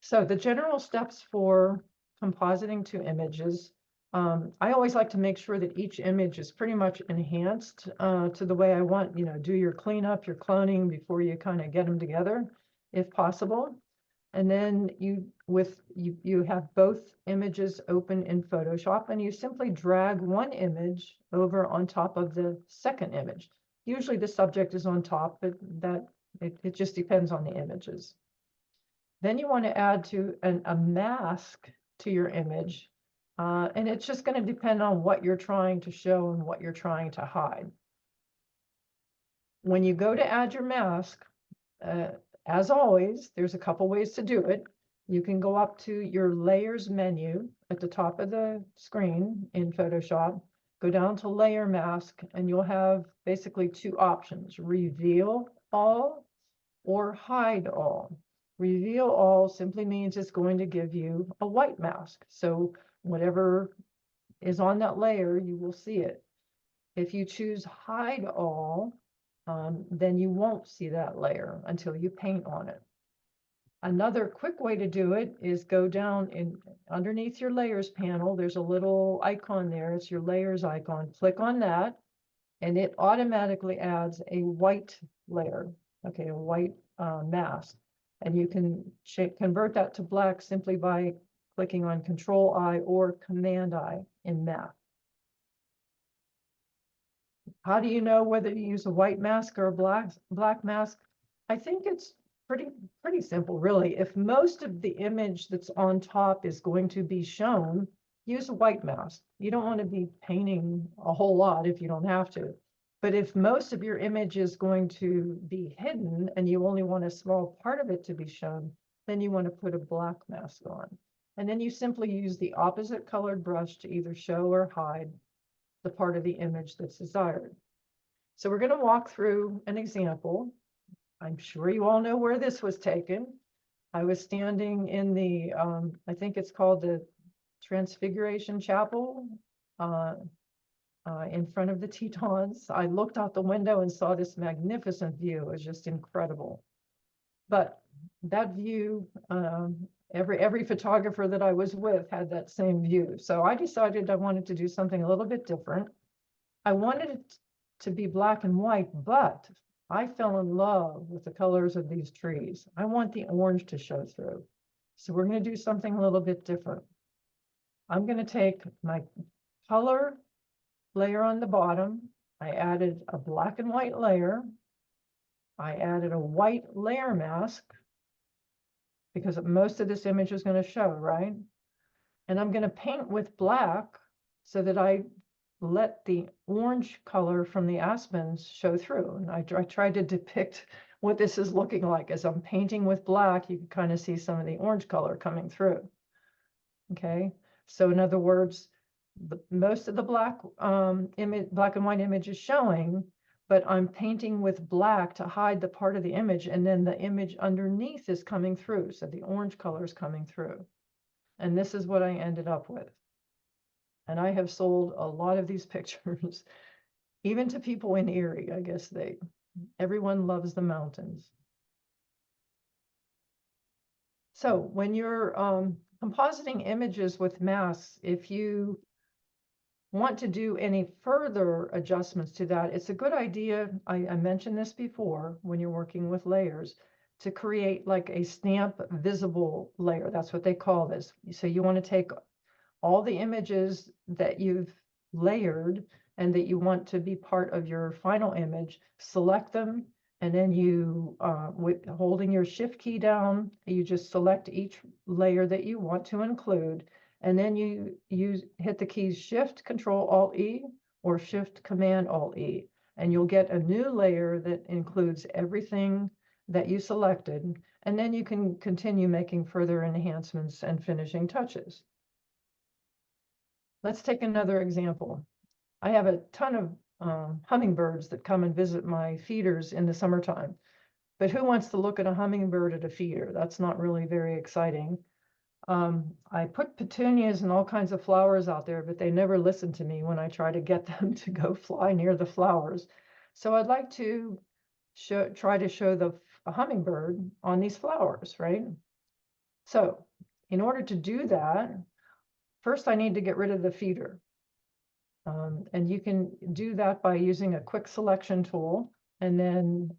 So the general steps for compositing two images, I always like to make sure that each image is pretty much enhanced to the way I want, you know, do your cleanup, your cloning before you kind of get them together, if possible. And then you have both images open in Photoshop and you simply drag one image over on top of the second image. Usually the subject is on top, but it just depends on the images. Then you want to add a mask to your image. And it's just going to depend on what you're trying to show and what you're trying to hide. When you go to add your mask, as always, there's a couple ways to do it. You can go up to your layers menu at the top of the screen in Photoshop, go down to layer mask, and you'll have basically two options, reveal all or hide all. Reveal all simply means it's going to give you a white mask. So whatever is on that layer, you will see it. If you choose hide all, then you won't see that layer until you paint on it. Another quick way to do it is go down underneath your layers panel. There's a little icon there. It's your layers icon. Click on that and it automatically adds a white layer. Okay, a white mask. And you can convert that to black simply by clicking on Control-I or Command-I in Map. How do you know whether you use a white mask or a black mask? I think it's pretty simple, really. If most of the image that's on top is going to be shown, use a white mask. You don't want to be painting a whole lot if you don't have to. But if most of your image is going to be hidden and you only want a small part of it to be shown, then you want to put a black mask on. And then you simply use the opposite colored brush to either show or hide the part of the image that's desired. So we're going to walk through an example. I'm sure you all know where this was taken. I was standing in the, I think it's called the Transfiguration Chapel, in front of the Tetons. I looked out the window and saw this magnificent view. It was just incredible. But that view, every photographer that I was with had that same view. So I decided I wanted to do something a little bit different. I wanted it to be black and white, but I fell in love with the colors of these trees. I want the orange to show through. So we're going to do something a little bit different. I'm going to take my color layer on the bottom. I added a black and white layer. I added a white layer mask because most of this image is going to show, right? And I'm going to paint with black so that I let the orange color from the aspens show through. And I tried to depict what this is looking like. As I'm painting with black, you can kind of see some of the orange color coming through. Okay, so in other words, most of the black black and white image is showing, but I'm painting with black to hide the part of the image, and then the image underneath is coming through. So the orange color is coming through. And this is what I ended up with. And I have sold a lot of these pictures, even to people in Erie. I guess everyone loves the mountains. So when you're compositing images with masks, if you want to do any further adjustments to that, it's a good idea, I mentioned this before, when you're working with layers, to create like a stamp visible layer. That's what they call this. So you want to take all the images that you've layered and that you want to be part of your final image, select them, and then you, with holding your shift key down, you just select each layer that you want to include, and then you hit the keys Shift Control Alt E or Shift Command Alt E, and you'll get a new layer that includes everything that you selected, and then you can continue making further enhancements and finishing touches. Let's take another example. I have a ton of hummingbirds that come and visit my feeders in the summertime. But who wants to look at a hummingbird at a feeder? That's not really very exciting. I put petunias and all kinds of flowers out there, but they never listen to me when I try to get them to go fly near the flowers. So I'd like to try to show a hummingbird on these flowers, right? So in order to do that, first I need to get rid of the feeder. And you can do that by using a quick selection tool and then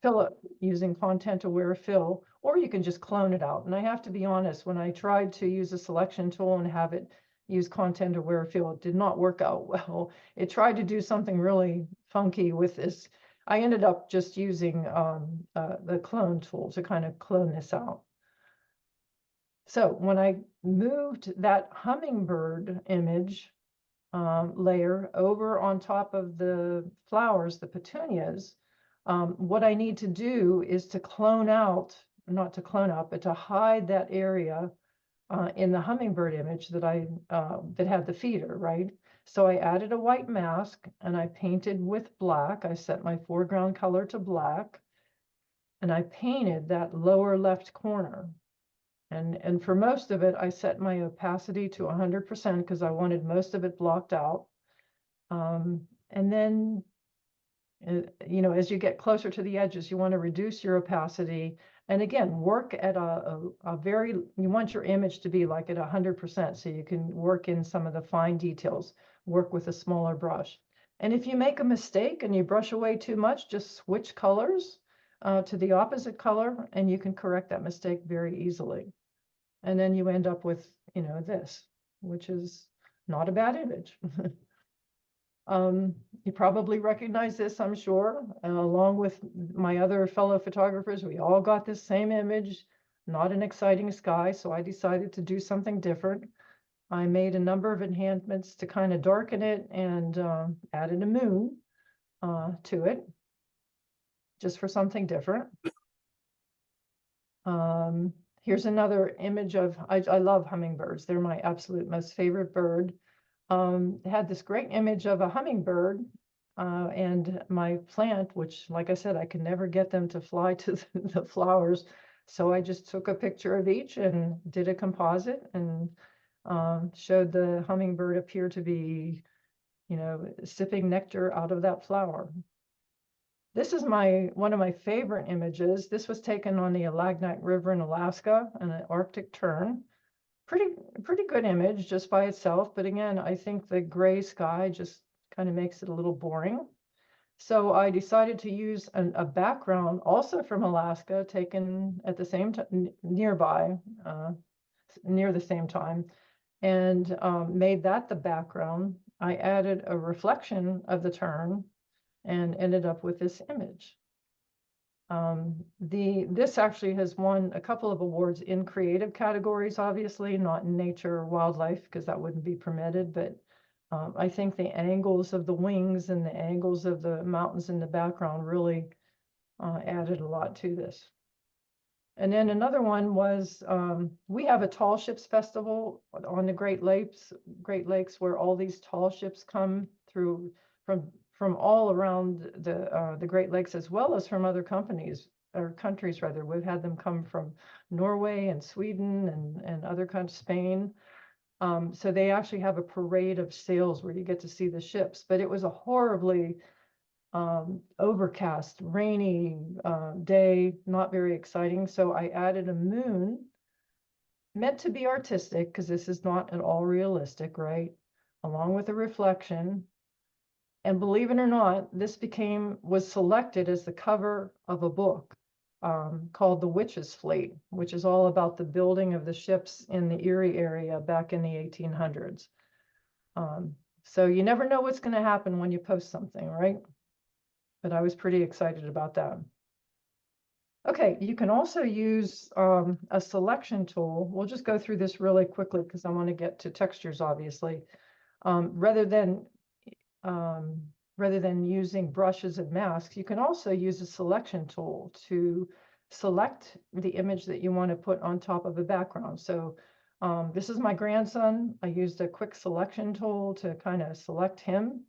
fill it using content aware fill, or you can just clone it out. And I have to be honest, when I tried to use a selection tool and have it use content aware fill, it did not work out well. It tried to do something really funky with this. I ended up just using the clone tool to kind of clone this out. So when I moved that hummingbird image layer over on top of the flowers, the petunias, what I need to do is to clone out, not to clone out, but to hide that area in the hummingbird image that that had the feeder, right? So I added a white mask and I painted with black. I set my foreground color to black and I painted that lower left corner. And for most of it, I set my opacity to 100% because I wanted most of it blocked out. And then, you know, as you get closer to the edges, you want to reduce your opacity. And again, work at you want your image to be like at 100%, so you can work in some of the fine details, work with a smaller brush. And if you make a mistake and you brush away too much, just switch colors to the opposite color, and you can correct that mistake very easily. And then you end up with, you know, this, which is not a bad image. You probably recognize this, I'm sure, along with my other fellow photographers. We all got this same image, not an exciting sky, so I decided to do something different. I made a number of enhancements to kind of darken it and added a moon to it, just for something different. Here's another image of, I love hummingbirds. They're my absolute most favorite bird. It had this great image of a hummingbird and my plant, which, like I said, I could never get them to fly to the flowers. So I just took a picture of each and did a composite and showed the hummingbird appear to be, sipping nectar out of that flower. This is one of my favorite images. This was taken on the Alagnak River in Alaska, an Arctic tern. Pretty good image just by itself. But again, I think the gray sky just kind of makes it a little boring. So I decided to use a background also from Alaska, taken at the same time, nearby, near the same time, and made that the background. I added a reflection of the tern and ended up with this image. This actually has won a couple of awards in creative categories, obviously, not in nature or wildlife, because that wouldn't be permitted, but I think the angles of the wings and the angles of the mountains in the background really added a lot to this. And then another one was, we have a tall ships festival on the Great Lakes, where all these tall ships come through from all around the Great Lakes, as well as from other companies or countries rather. We've had them come from Norway and Sweden and other countries, Spain. So they actually have a parade of sails where you get to see the ships, but it was a horribly overcast, rainy day, not very exciting. So I added a moon, meant to be artistic, because this is not at all realistic, right? Along with a reflection. And believe it or not, this was selected as the cover of a book called The Witch's Fleet, which is all about the building of the ships in the Erie area back in the 1800s. So you never know what's going to happen when you post something, right? But I was pretty excited about that. Okay, you can also use a selection tool. We'll just go through this really quickly because I want to get to textures, obviously. Rather than using brushes and masks, you can also use a selection tool to select the image that you want to put on top of a background. So this is my grandson. I used a quick selection tool to kind of select him.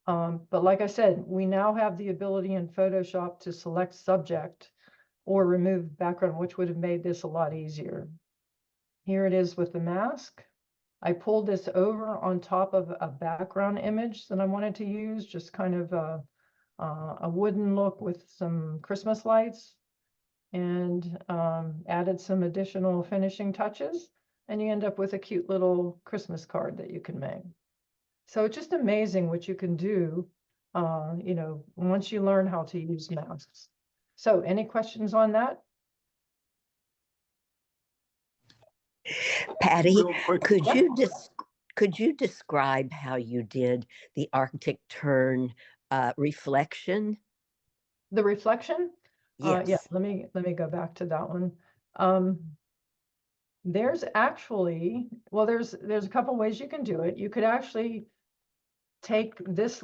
But like I said, we now have the ability in Photoshop to select subject or remove background, which would have made this a lot easier. Here it is with the mask. I pulled this over on top of a background image that I wanted to use, just kind of a wooden look with some Christmas lights, and added some additional finishing touches, and you end up with a cute little Christmas card that you can make. So it's just amazing what you can do, once you learn how to use masks. So any questions on that? Patti, Real quick. could you describe how you did the Arctic tern reflection? The reflection? Yes. Yeah, let me go back to that one. There's actually, well, there's a couple ways you can do it. You could actually take this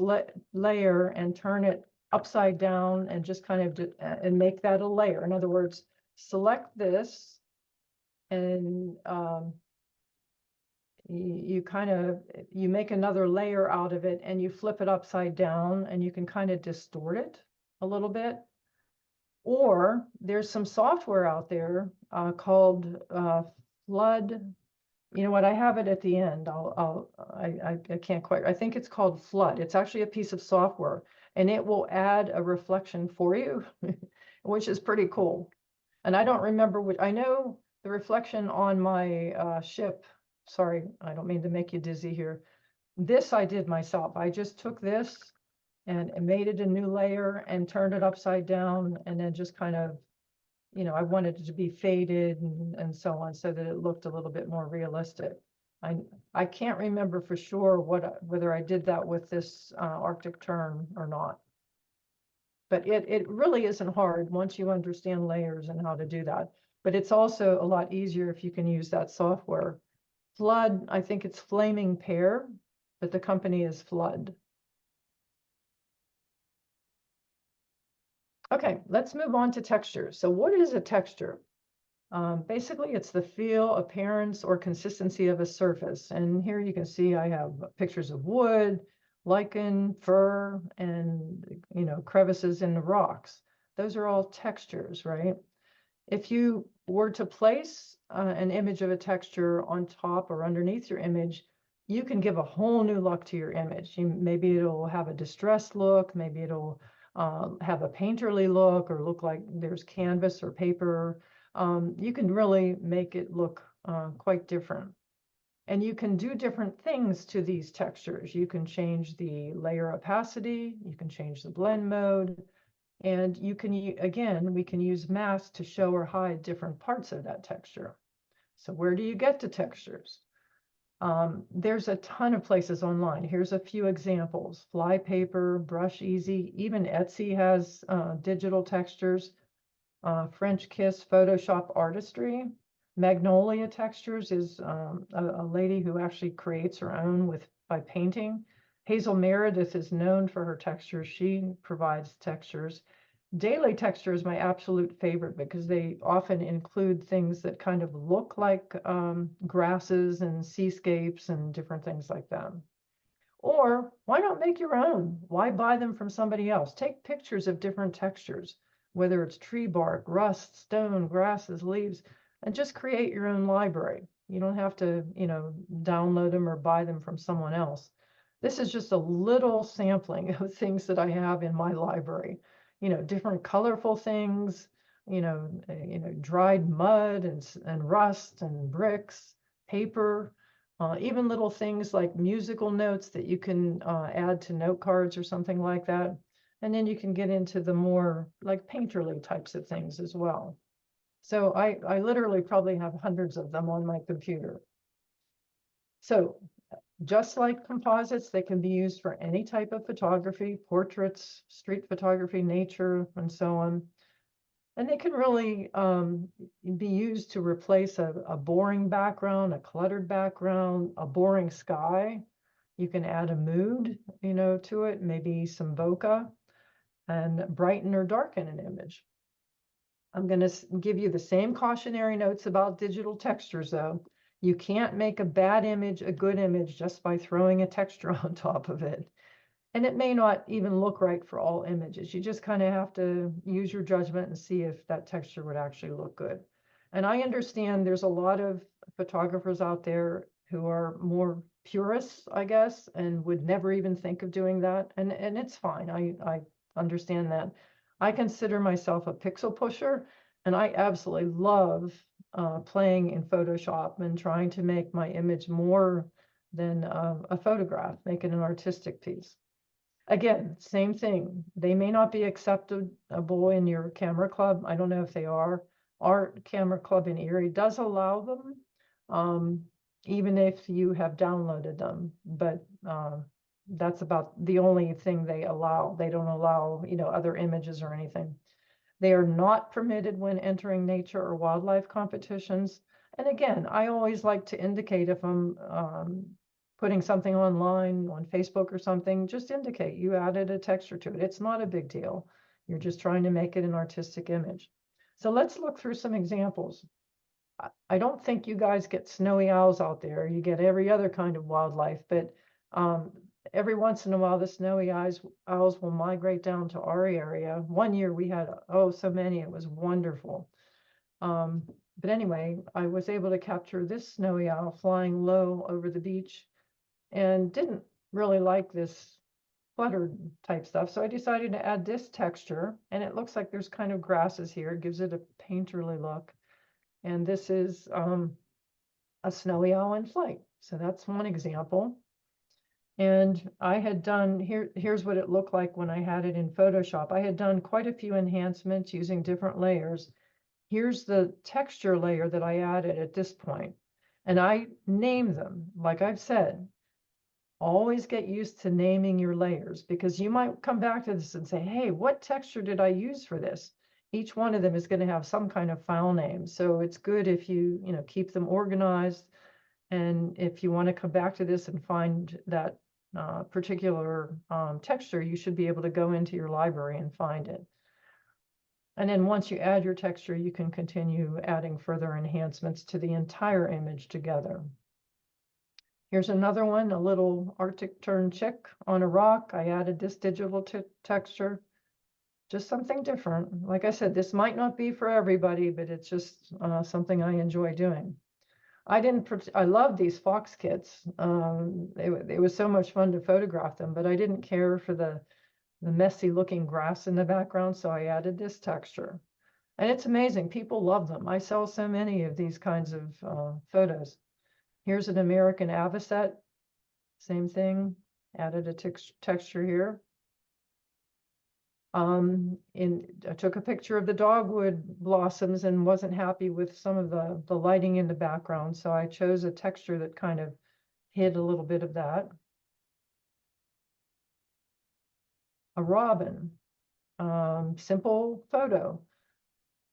layer and turn it upside down and just kind of and make that a layer. In other words, select this and you make another layer out of it and you flip it upside down and you can kind of distort it a little bit. Or there's some software out there called Flood. You know what? I have it at the end. I can't quite. I think it's called Flood. It's actually a piece of software, and it will add a reflection for you, which is pretty cool. And I don't remember what. I know the reflection on my ship. Sorry, I don't mean to make you dizzy here. This I did myself. I just took this and made it a new layer and turned it upside down, and then just kind of, I wanted it to be faded and so on, so that it looked a little bit more realistic. I can't remember for sure whether I did that with this Arctic tern or not. But it really isn't hard once you understand layers and how to do that. But it's also a lot easier if you can use that software Flood, I think it's Flaming Pear, but the company is Flood. Okay, let's move on to texture. So what is a texture? Basically, it's the feel, appearance, or consistency of a surface. And here you can see I have pictures of wood, lichen, fur, and crevices in the rocks. Those are all textures, right? If you were to place an image of a texture on top or underneath your image, you can give a whole new look to your image. Maybe it'll have a distressed look, maybe it'll have a painterly look or look like there's canvas or paper. You can really make it look quite different. And you can do different things to these textures. You can change the layer opacity, you can change the blend mode, and you can, again, we can use masks to show or hide different parts of that texture. So where do you get the textures? There's a ton of places online. Here's a few examples. Flypaper, Brush Easy, even Etsy has digital textures. French Kiss, Photoshop Artistry. Magnolia Textures is a lady who actually creates her own by painting. Hazel Meredith is known for her textures. She provides textures. Daily Texture is my absolute favorite because they often include things that kind of look like grasses and seascapes and different things like that. Or why not make your own? Why buy them from somebody else? Take pictures of different textures, whether it's tree bark, rust, stone, grasses, leaves, and just create your own library. You don't have to, download them or buy them from someone else. This is just a little sampling of things that I have in my library. Different colorful things, dried mud and rust and bricks, paper, even little things like musical notes that you can add to note cards or something like that. And then you can get into the more like painterly types of things as well. So I literally probably have hundreds of them on my computer. So just like composites, they can be used for any type of photography, portraits, street photography, nature, and so on. And they can really be used to replace a boring background, a cluttered background, a boring sky. You can add a mood, to it, maybe some bokeh, and brighten or darken an image. I'm going to give you the same cautionary notes about digital textures, though. You can't make a bad image a good image just by throwing a texture on top of it. And it may not even look right for all images. You just kind of have to use your judgment and see if that texture would actually look good. And I understand there's a lot of photographers out there who are more purists, I guess, and would never even think of doing that. And it's fine. I understand that. I consider myself a pixel pusher, and I absolutely love playing in Photoshop and trying to make my image more than a photograph, make it an artistic piece. Again, same thing. They may not be acceptable in your camera club. I don't know if they are. Our camera club in Erie does allow them, even if you have downloaded them. But that's about the only thing they allow. They don't allow, other images or anything. They are not permitted when entering nature or wildlife competitions. And again, I always like to indicate if I'm putting something online on Facebook or something, just indicate you added a texture to it. It's not a big deal. You're just trying to make it an artistic image. So let's look through some examples. I don't think you guys get snowy owls out there. You get every other kind of wildlife, but every once in a while, the snowy owls will migrate down to our area. One year we had, so many, it was wonderful. But anyway, I was able to capture this snowy owl flying low over the beach and didn't really like this cluttered type stuff. So I decided to add this texture, and it looks like there's kind of grasses here. It gives it a painterly look. And this is a snowy owl in flight. So that's one example. And I had done, here's what it looked like when I had it in Photoshop. I had done quite a few enhancements using different layers. Here's the texture layer that I added at this point. And I name them, like I've said. Always get used to naming your layers, because you might come back to this and say, hey, what texture did I use for this? Each one of them is going to have some kind of file name. So it's good if you, keep them organized. And if you want to come back to this and find that particular texture, you should be able to go into your library and find it. And then once you add your texture, you can continue adding further enhancements to the entire image together. Here's another one, a little Arctic tern chick on a rock. I added this digital texture, just something different. Like I said, this might not be for everybody, but it's just something I enjoy doing. I love these fox kits. It was so much fun to photograph them, but I didn't care for the messy looking grass in the background, so I added this texture. And it's amazing, people love them. I sell so many of these kinds of photos. Here's an American avocet, same thing, added a texture here. I took a picture of the dogwood blossoms and wasn't happy with some of the lighting in the background, so I chose a texture that kind of hid a little bit of that. A robin, simple photo.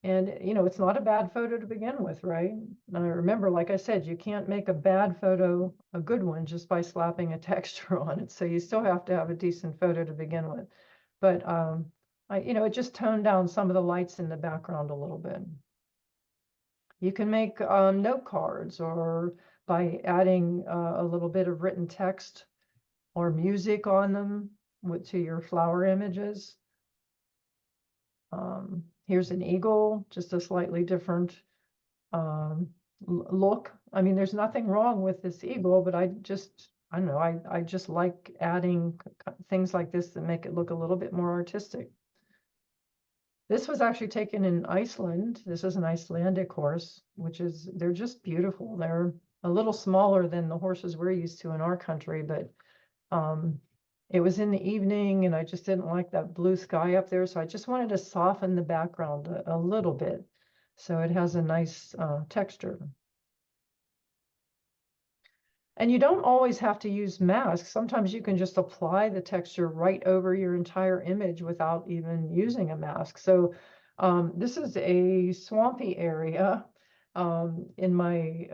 And, you know, it's not a bad photo to begin with, right? Now, remember, like I said, you can't make a bad photo a good one just by slapping a texture on it. So you still have to have a decent photo to begin with. But, it just toned down some of the lights in the background a little bit. You can make note cards, or by adding a little bit of written text or music on them to your flower images. Here's an eagle, just a slightly different look. I mean, there's nothing wrong with this eagle, but I don't know, I just like adding things like this that make it look a little bit more artistic. This was actually taken in Iceland. This is an Icelandic horse, they're just beautiful. They're a little smaller than the horses we're used to in our country, but it was in the evening and I just didn't like that blue sky up there. So I just wanted to soften the background a little bit. So it has a nice texture. And you don't always have to use masks. Sometimes you can just apply the texture right over your entire image without even using a mask. So this is a swampy area in my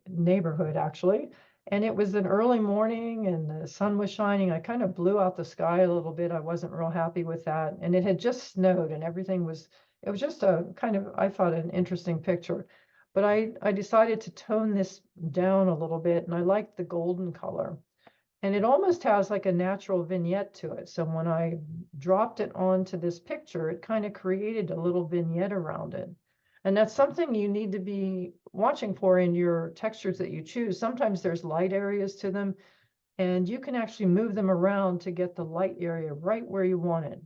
neighborhood, actually. And it was an early morning and the sun was shining. I kind of blew out the sky a little bit. I wasn't real happy with that. And it had just snowed and everything it was just a kind of, I thought, an interesting picture. But I decided to tone this down a little bit, and I liked the golden color. And it almost has like a natural vignette to it. So when I dropped it onto this picture, it kind of created a little vignette around it. And that's something you need to be watching for in your textures that you choose. Sometimes there's light areas to them, and you can actually move them around to get the light area right where you want it.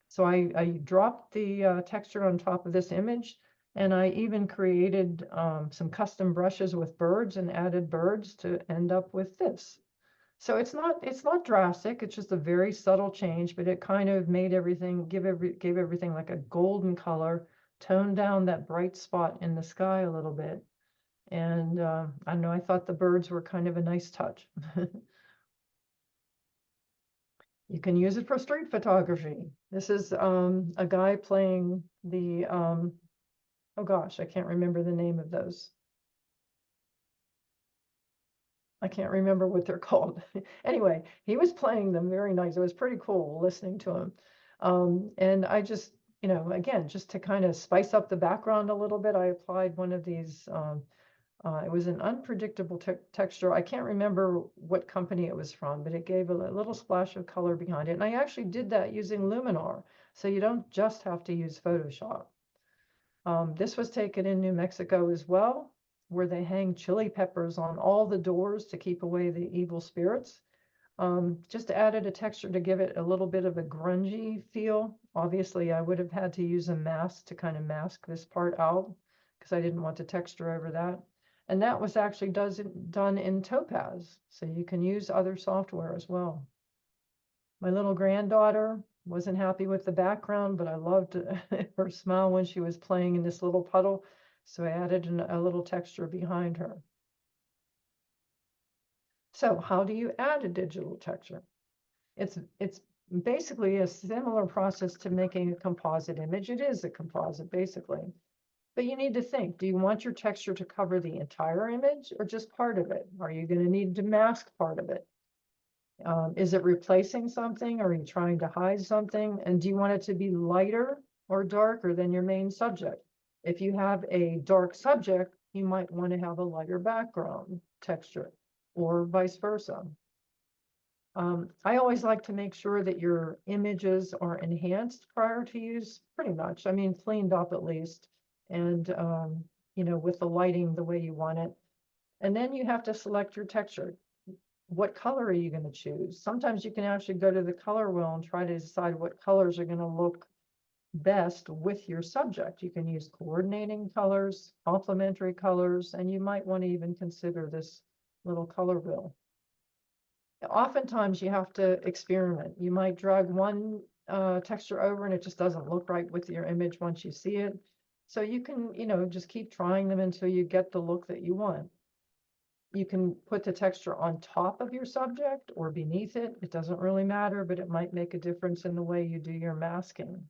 So I dropped the texture on top of this image, and I even created some custom brushes with birds and added birds to end up with this. So it's not drastic. It's just a very subtle change, but it kind of made everything, gave everything like a golden color, toned down that bright spot in the sky a little bit. And I don't know, I thought the birds were kind of a nice touch. You can use it for street photography. This is a guy playing the, oh gosh, I can't remember the name of those. I can't remember what they're called. Anyway, he was playing them very nice. It was pretty cool listening to him. And I just, again, just to kind of spice up the background a little bit, I applied one of these, it was an unpredictable texture. I can't remember what company it was from, but it gave a little splash of color behind it. And I actually did that using Luminar. So you don't just have to use Photoshop. This was taken in New Mexico as well, where they hang chili peppers on all the doors to keep away the evil spirits. Just added a texture to give it a little bit of a grungy feel. Obviously, I would have had to use a mask to kind of mask this part out because I didn't want the texture over that. And that was actually done in Topaz, so you can use other software as well. My little granddaughter wasn't happy with the background, but I loved her smile when she was playing in this little puddle, so I added a little texture behind her. So how do you add a digital texture? It's basically a similar process to making a composite image. It is a composite, basically. But you need to think, do you want your texture to cover the entire image or just part of it? Are you going to need to mask part of it? Is it replacing something? Are you trying to hide something? And do you want it to be lighter or darker than your main subject? If you have a dark subject, you might want to have a lighter background texture, or vice versa. I always like to make sure that your images are enhanced prior to use, pretty much. I mean, cleaned up at least, and you know, with the lighting the way you want it. And then you have to select your texture. What color are you going to choose? Sometimes you can actually go to the color wheel and try to decide what colors are going to look best with your subject. You can use coordinating colors, complementary colors, and you might want to even consider this little color wheel. Oftentimes you have to experiment. You might drag one texture over and it just doesn't look right with your image once you see it. So you can, you know, just keep trying them until you get the look that you want. You can put the texture on top of your subject or beneath it. It doesn't really matter, but it might make a difference in the way you do your masking.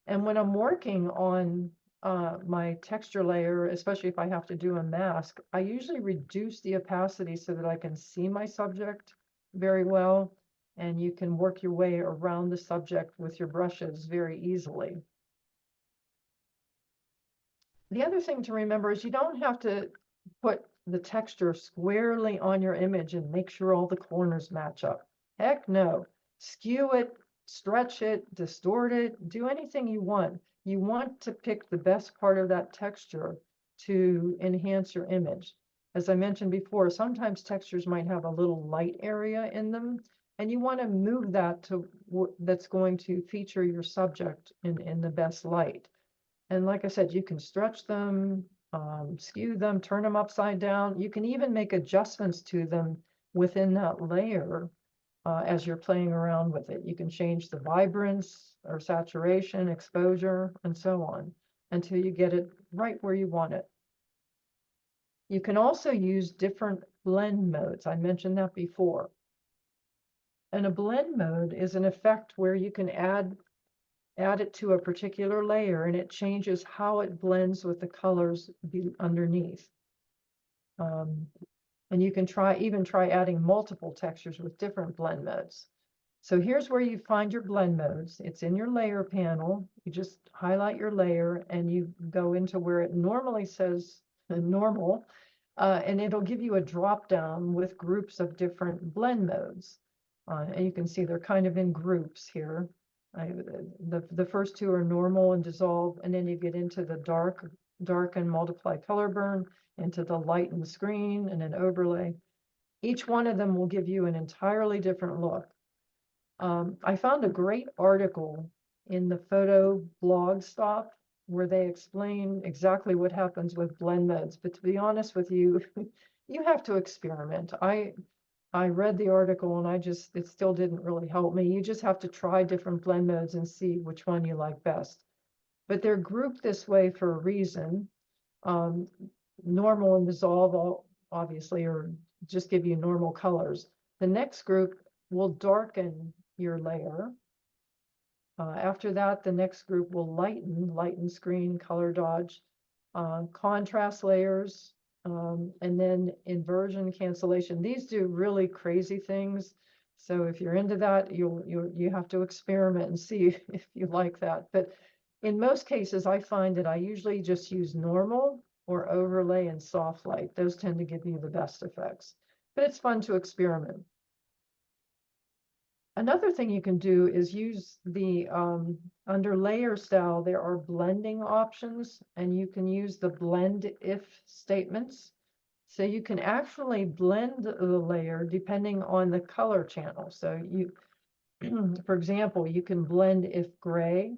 And when I'm working on my texture layer, especially if I have to do a mask, I usually reduce the opacity so that I can see my subject very well. And you can work your way around the subject with your brushes very easily. The other thing to remember is you don't have to put the texture squarely on your image and make sure all the corners match up. Heck no. Skew it, stretch it, distort it, do anything you want. You want to pick the best part of that texture to enhance your image. As I mentioned before, sometimes textures might have a little light area in them, and you want to move that to that's going to feature your subject in the best light. And like I said, you can stretch them, skew them, turn them upside down. You can even make adjustments to them within that layer as you're playing around with it. You can change the vibrance or saturation, exposure, and so on until you get it right where you want it. You can also use different blend modes. I mentioned that before. And a blend mode is an effect where you can add it to a particular layer and it changes how it blends with the colors underneath. And you can even try adding multiple textures with different blend modes. So here's where you find your blend modes. It's in your layer panel. You just highlight your layer and you go into where it normally says normal, and it'll give you a drop down with groups of different blend modes. And you can see they're kind of in groups here. The first two are normal and dissolve, and then you get into the dark and multiply color burn, into the light and screen, and an overlay. Each one of them will give you an entirely different look. I found a great article in the photo blog stop where they explain exactly what happens with blend modes. But to be honest with you, you have to experiment. I read the article and it still didn't really help me. You just have to try different blend modes and see which one you like best. But they're grouped this way for a reason. Normal and dissolve obviously, or just give you normal colors. The next group will darken your layer. After that, the next group will lighten screen, color dodge, contrast layers, and then inversion, cancellation. These do really crazy things. So if you're into that, you have to experiment and see if you like that. But in most cases, I find that I usually just use normal or overlay and soft light. Those tend to give you the best effects. But it's fun to experiment. Another thing you can do is use the, under layer style, there are blending options, and you can use the blend if statements. So you can actually blend the layer depending on the color channel. So you, for example, you can blend if gray.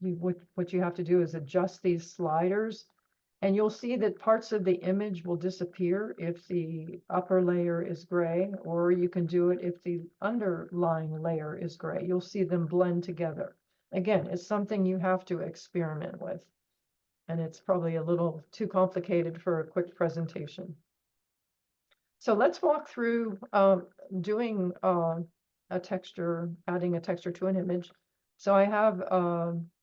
What you have to do is adjust these sliders. And you'll see that parts of the image will disappear if the upper layer is gray, or you can do it if the underlying layer is gray. You'll see them blend together. Again, it's something you have to experiment with. And it's probably a little too complicated for a quick presentation. So let's walk through doing a texture, adding a texture to an image. So I have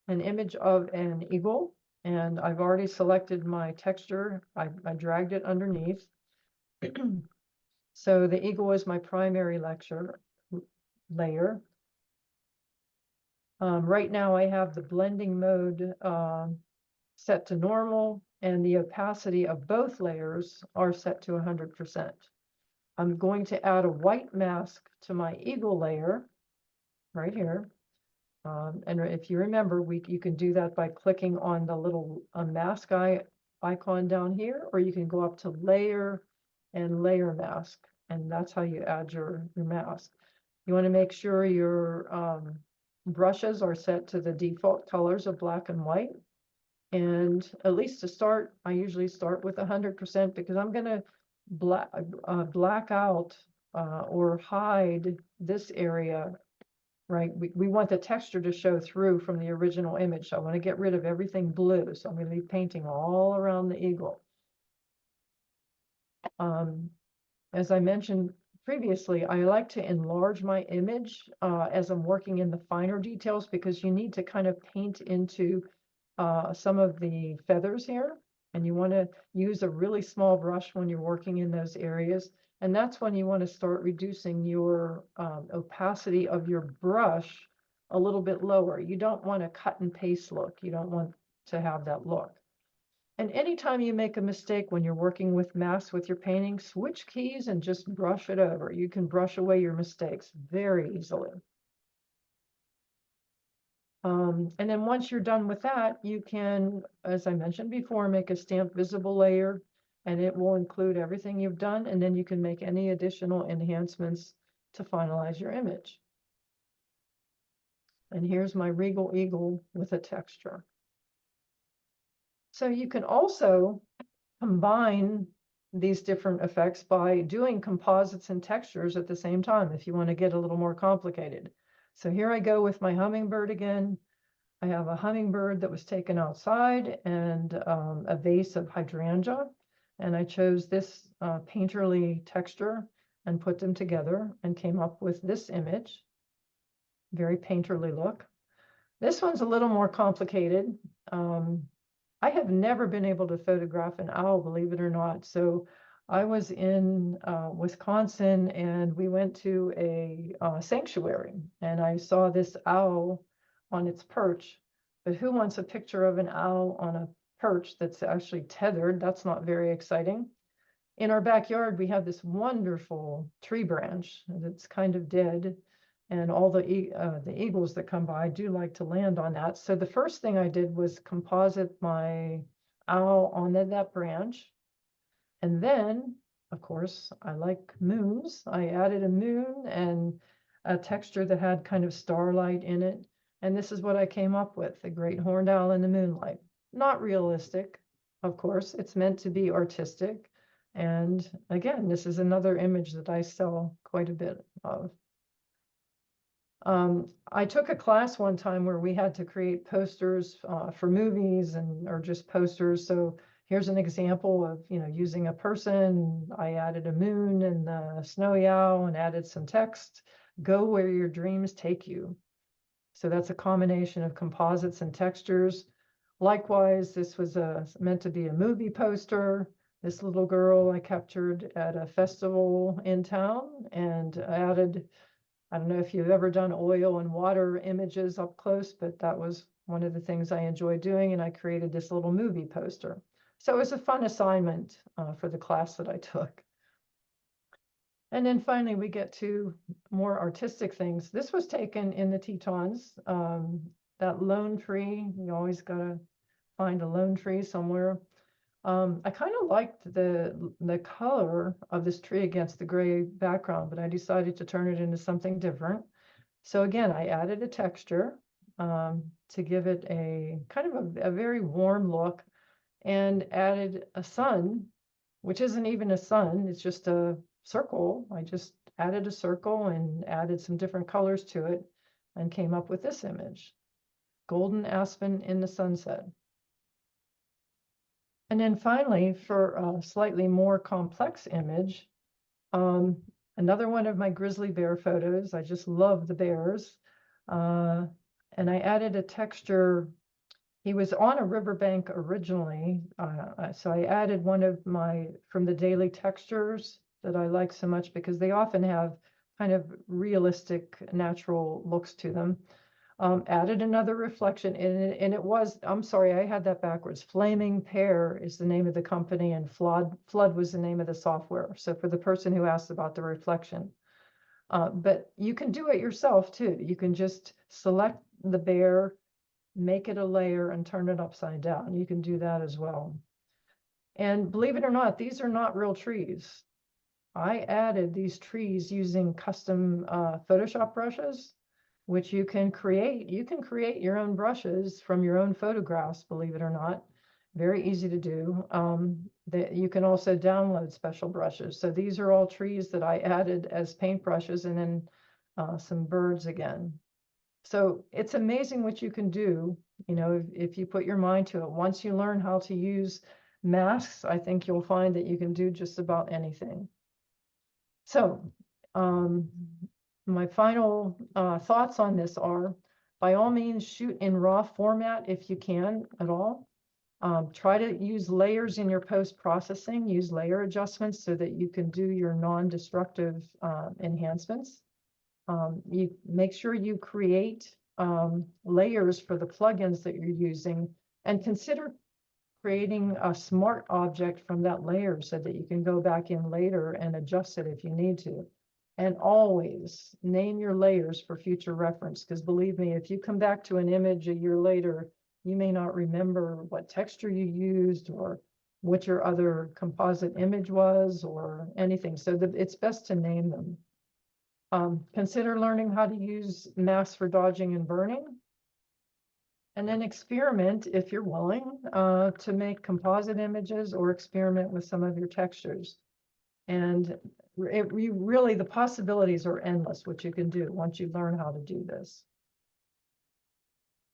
an image of an eagle, and I've already selected my texture. I dragged it underneath. So the eagle is my primary layer. Right now I have the blending mode set to normal, and the opacity of both layers are set to 100%. I'm going to add a white mask to my eagle layer right here. And if you remember, you can do that by clicking on the little mask icon down here, or you can go up to layer and layer mask, and that's how you add your mask. You want to make sure your brushes are set to the default colors of black and white. And at least to start, I usually start with 100% because I'm going to black out or hide this area, right? We want the texture to show through from the original image. So I want to get rid of everything blue. So I'm going to be painting all around the eagle. As I mentioned previously, I like to enlarge my image as I'm working in the finer details, because you need to kind of paint into some of the feathers here, and you want to use a really small brush when you're working in those areas. And that's when you want to start reducing your opacity of your brush a little bit lower. You don't want a cut and paste look. You don't want to have that look. And anytime you make a mistake when you're working with masks with your painting, switch keys and just brush it over. You can brush away your mistakes very easily. And then once you're done with that, you can, as I mentioned before, make a stamp visible layer, and it will include everything you've done. And then you can make any additional enhancements to finalize your image. And here's my regal eagle with a texture. So you can also combine these different effects by doing composites and textures at the same time if you want to get a little more complicated. So here I go with my hummingbird again. I have a hummingbird that was taken outside and a vase of hydrangea. And I chose this painterly texture and put them together and came up with this image. Very painterly look. This one's a little more complicated. I have never been able to photograph an owl, believe it or not. So I was in Wisconsin, and we went to a sanctuary, and I saw this owl on its perch. But who wants a picture of an owl on a perch that's actually tethered? That's not very exciting. In our backyard, we have this wonderful tree branch that's kind of dead. And all the eagles that come by do like to land on that. So the first thing I did was composite my owl on that branch. And then, of course, I like moons. I added a moon and a texture that had kind of starlight in it. And this is what I came up with, the great horned owl in the moonlight. Not realistic, of course. It's meant to be artistic. And again, this is another image that I sell quite a bit of. I took a class one time where we had to create posters for movies or just posters. So here's an example of, using a person. I added a moon and the snowy owl and added some text. Go where your dreams take you. So that's a combination of composites and textures. Likewise, this was meant to be a movie poster. This little girl I captured at a festival in town and added, I don't know if you've ever done oil and water images up close, but that was one of the things I enjoyed doing, and I created this little movie poster. So it was a fun assignment for the class that I took. And then finally, we get to more artistic things. This was taken in the Tetons. That lone tree, you always got to find a lone tree somewhere. I kind of liked the color of this tree against the gray background, but I decided to turn it into something different. So again, I added a texture to give it a kind of a very warm look, and added a sun, which isn't even a sun, it's just a circle. I just added a circle and added some different colors to it and came up with this image. Golden aspen in the sunset. And then finally, for a slightly more complex image, another one of my grizzly bear photos. I just love the bears. and I added a texture. He was on a riverbank originally, so I added one of my, from the daily textures that I like so much because they often have kind of realistic, natural looks to them. Added another reflection and it was, I'm sorry, I had that backwards. Flaming Pear is the name of the company and Flood was the name of the software. So for the person who asked about the reflection. But you can do it yourself too. You can just select the bear, make it a layer and turn it upside down. You can do that as well. And believe it or not, these are not real trees. I added these trees using custom Photoshop brushes, which you can create. You can create your own brushes from your own photographs, believe it or not. Very easy to do. That you can also download special brushes. So these are all trees that I added as paintbrushes and then some birds again. So it's amazing what you can do, you know, if you put your mind to it. Once you learn how to use masks, I think you'll find that you can do just about anything. So my final thoughts on this are, by all means, shoot in raw format if you can at all. Try to use layers in your post-processing, use layer adjustments so that you can do your non-destructive enhancements. You make sure you create layers for the plugins that you're using and consider creating a smart object from that layer so that you can go back in later and adjust it if you need to. And always name your layers for future reference, because believe me, if you come back to an image a year later, you may not remember what texture you used or what your other composite image was or anything. So it's best to name them. Consider learning how to use masks for dodging and burning. And then experiment, if you're willing, to make composite images or experiment with some of your textures. And really, the possibilities are endless, what you can do once you learn how to do this.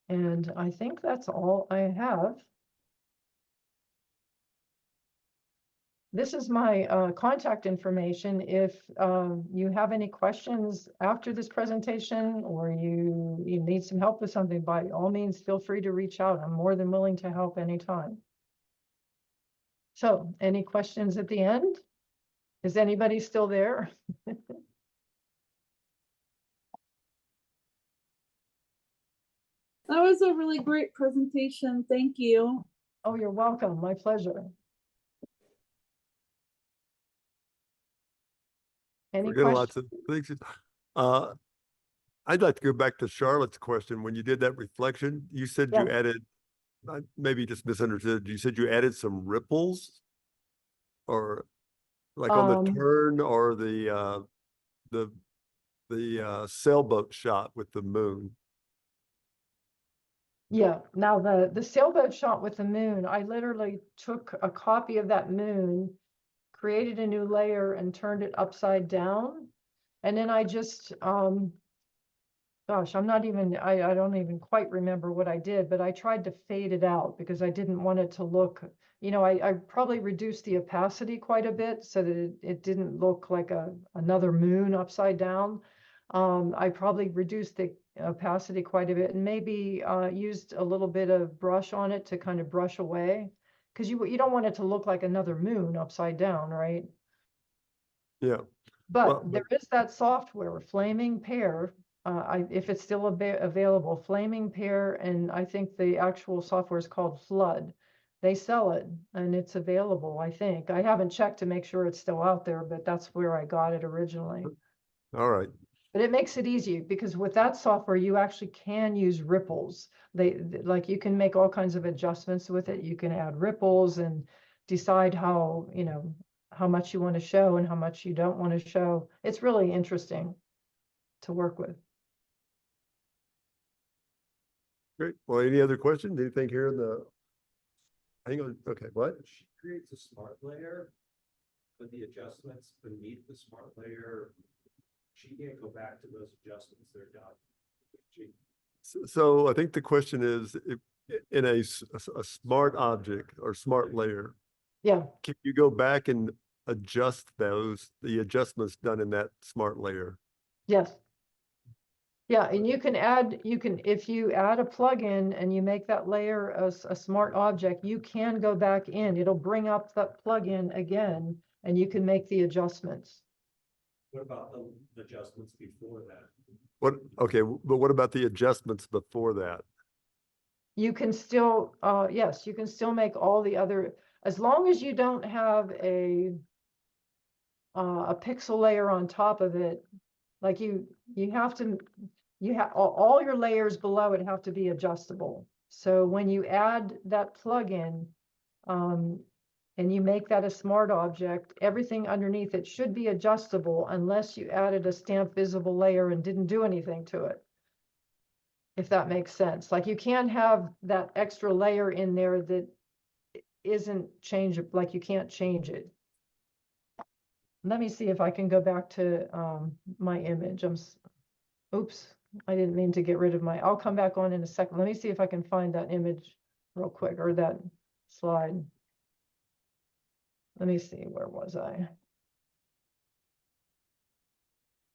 And I think that's all I have. This is my contact information. If you have any questions after this presentation or you need some help with something, by all means, feel free to reach out. I'm more than willing to help anytime. So, any questions at the end? Is anybody still there? That was a really great presentation. Thank you. Oh, you're welcome. My pleasure. Any We're getting lots questions? of things. I'd like to go back to Charlotte's question. When you did that reflection, you said you Yeah. added, I maybe just misunderstood. You said you added some ripples or like on the turn or the sailboat shot with the moon. Yeah, now the sailboat shot with the moon, I literally took a copy of that moon, created a new layer and turned it upside down. And then I just, gosh, I don't even quite remember what I did, but I tried to fade it out because I didn't want it to look, you know, I probably reduced the opacity quite a bit so that it didn't look like another moon upside down. I probably reduced the opacity quite a bit and maybe used a little bit of brush on it to kind of brush away, because you don't want it to look like another moon upside down, right? Yeah. But Well, there is that software, Flaming Pear. If it's still available, Flaming Pear, and I think the actual software is called Flood. They sell it and it's available, I think. I haven't checked to make sure it's still out there, but that's where I got it originally. All right. But it makes it easy because with that software, you actually can use ripples. Like you can make all kinds of adjustments with it. You can add ripples and decide how, you know, how much you want to show and how much you don't want to show. It's really interesting to work with. Great. Well, any other questions? Anything here in the, hang on. Okay, what? She creates a smart layer, but the adjustments beneath the smart layer, she can't go back to those adjustments. They're done. So I think the question is, if in a smart object or smart layer, Yeah. can you go back and adjust the adjustments done in that smart layer? Yes. Yeah, and you can add, if you add a plugin and you make that layer a smart object, you can go back in. It'll bring up that plugin again and you can make the adjustments. What about the adjustments before that? What, okay, but what about the adjustments before that? You can still, yes, you can still make all the other, as long as you don't have a pixel layer on top of it, like you have to, all your layers below it have to be adjustable. So when you add that plugin, and you make that a smart object, everything underneath it should be adjustable unless you added a stamp visible layer and didn't do anything to it. If that makes sense. Like you can't have that extra layer in there that isn't changeable, like you can't change it. Let me see if I can go back to my image. Oops, I didn't mean to get rid of I'll come back on in a second. Let me see if I can find that image real quick, or that slide. Let me see, where was I?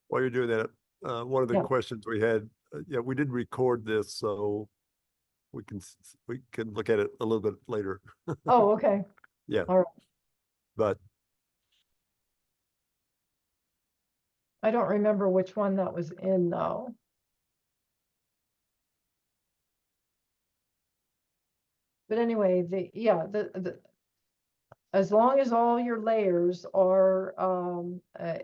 While you're doing that, one of the Yeah. questions we had, yeah, we did record this, so we can look at it a little bit later. Oh, okay. Yeah. All right. But I don't remember which one that was in though. But anyway, as long as all your layers are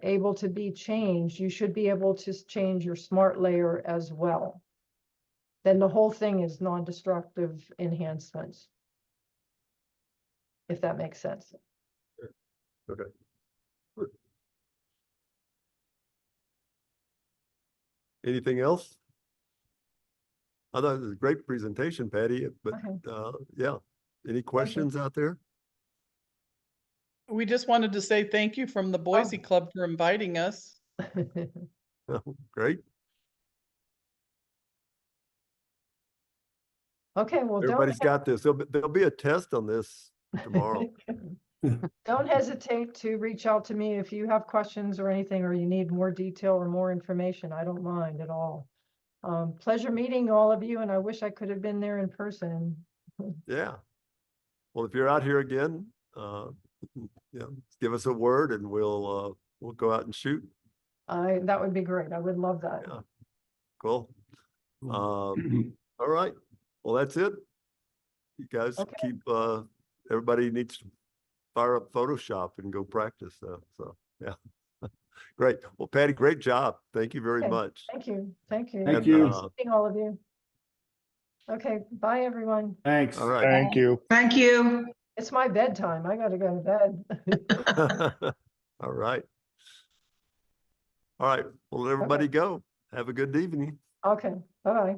able to be changed, you should be able to change your smart layer as well. Then the whole thing is non-destructive enhancements. If that makes sense. okay. Anything else? I thought it was a great presentation, Patty, but Okay. yeah. Any questions out there? We just wanted to say thank you from the Boise Club for inviting us. Great. Okay, well, Everybody's got this. There'll be a test on this tomorrow. don't hesitate to reach out to me if you have questions or anything, or you need more detail or more information. I don't mind at all. Pleasure meeting all of you, and I wish I could have been there in person. Yeah. Well, if you're out here again, yeah, give us a word and we'll go out and shoot. That would be great. I would love that. Yeah. Cool. All right. Well, that's it. You guys Okay. keep, everybody needs to fire up Photoshop and go practice that. So, yeah. Great. Well, Patty, great job. Thank you very Okay. much. Thank you. Thank you. Thank you. Nice meeting all of you. Okay. Bye, everyone. Thanks. All right. Thank you. Thank you. It's my bedtime. I got to go to bed. All right. All right. Well, let everybody go. Have a good evening. Okay. Bye-bye.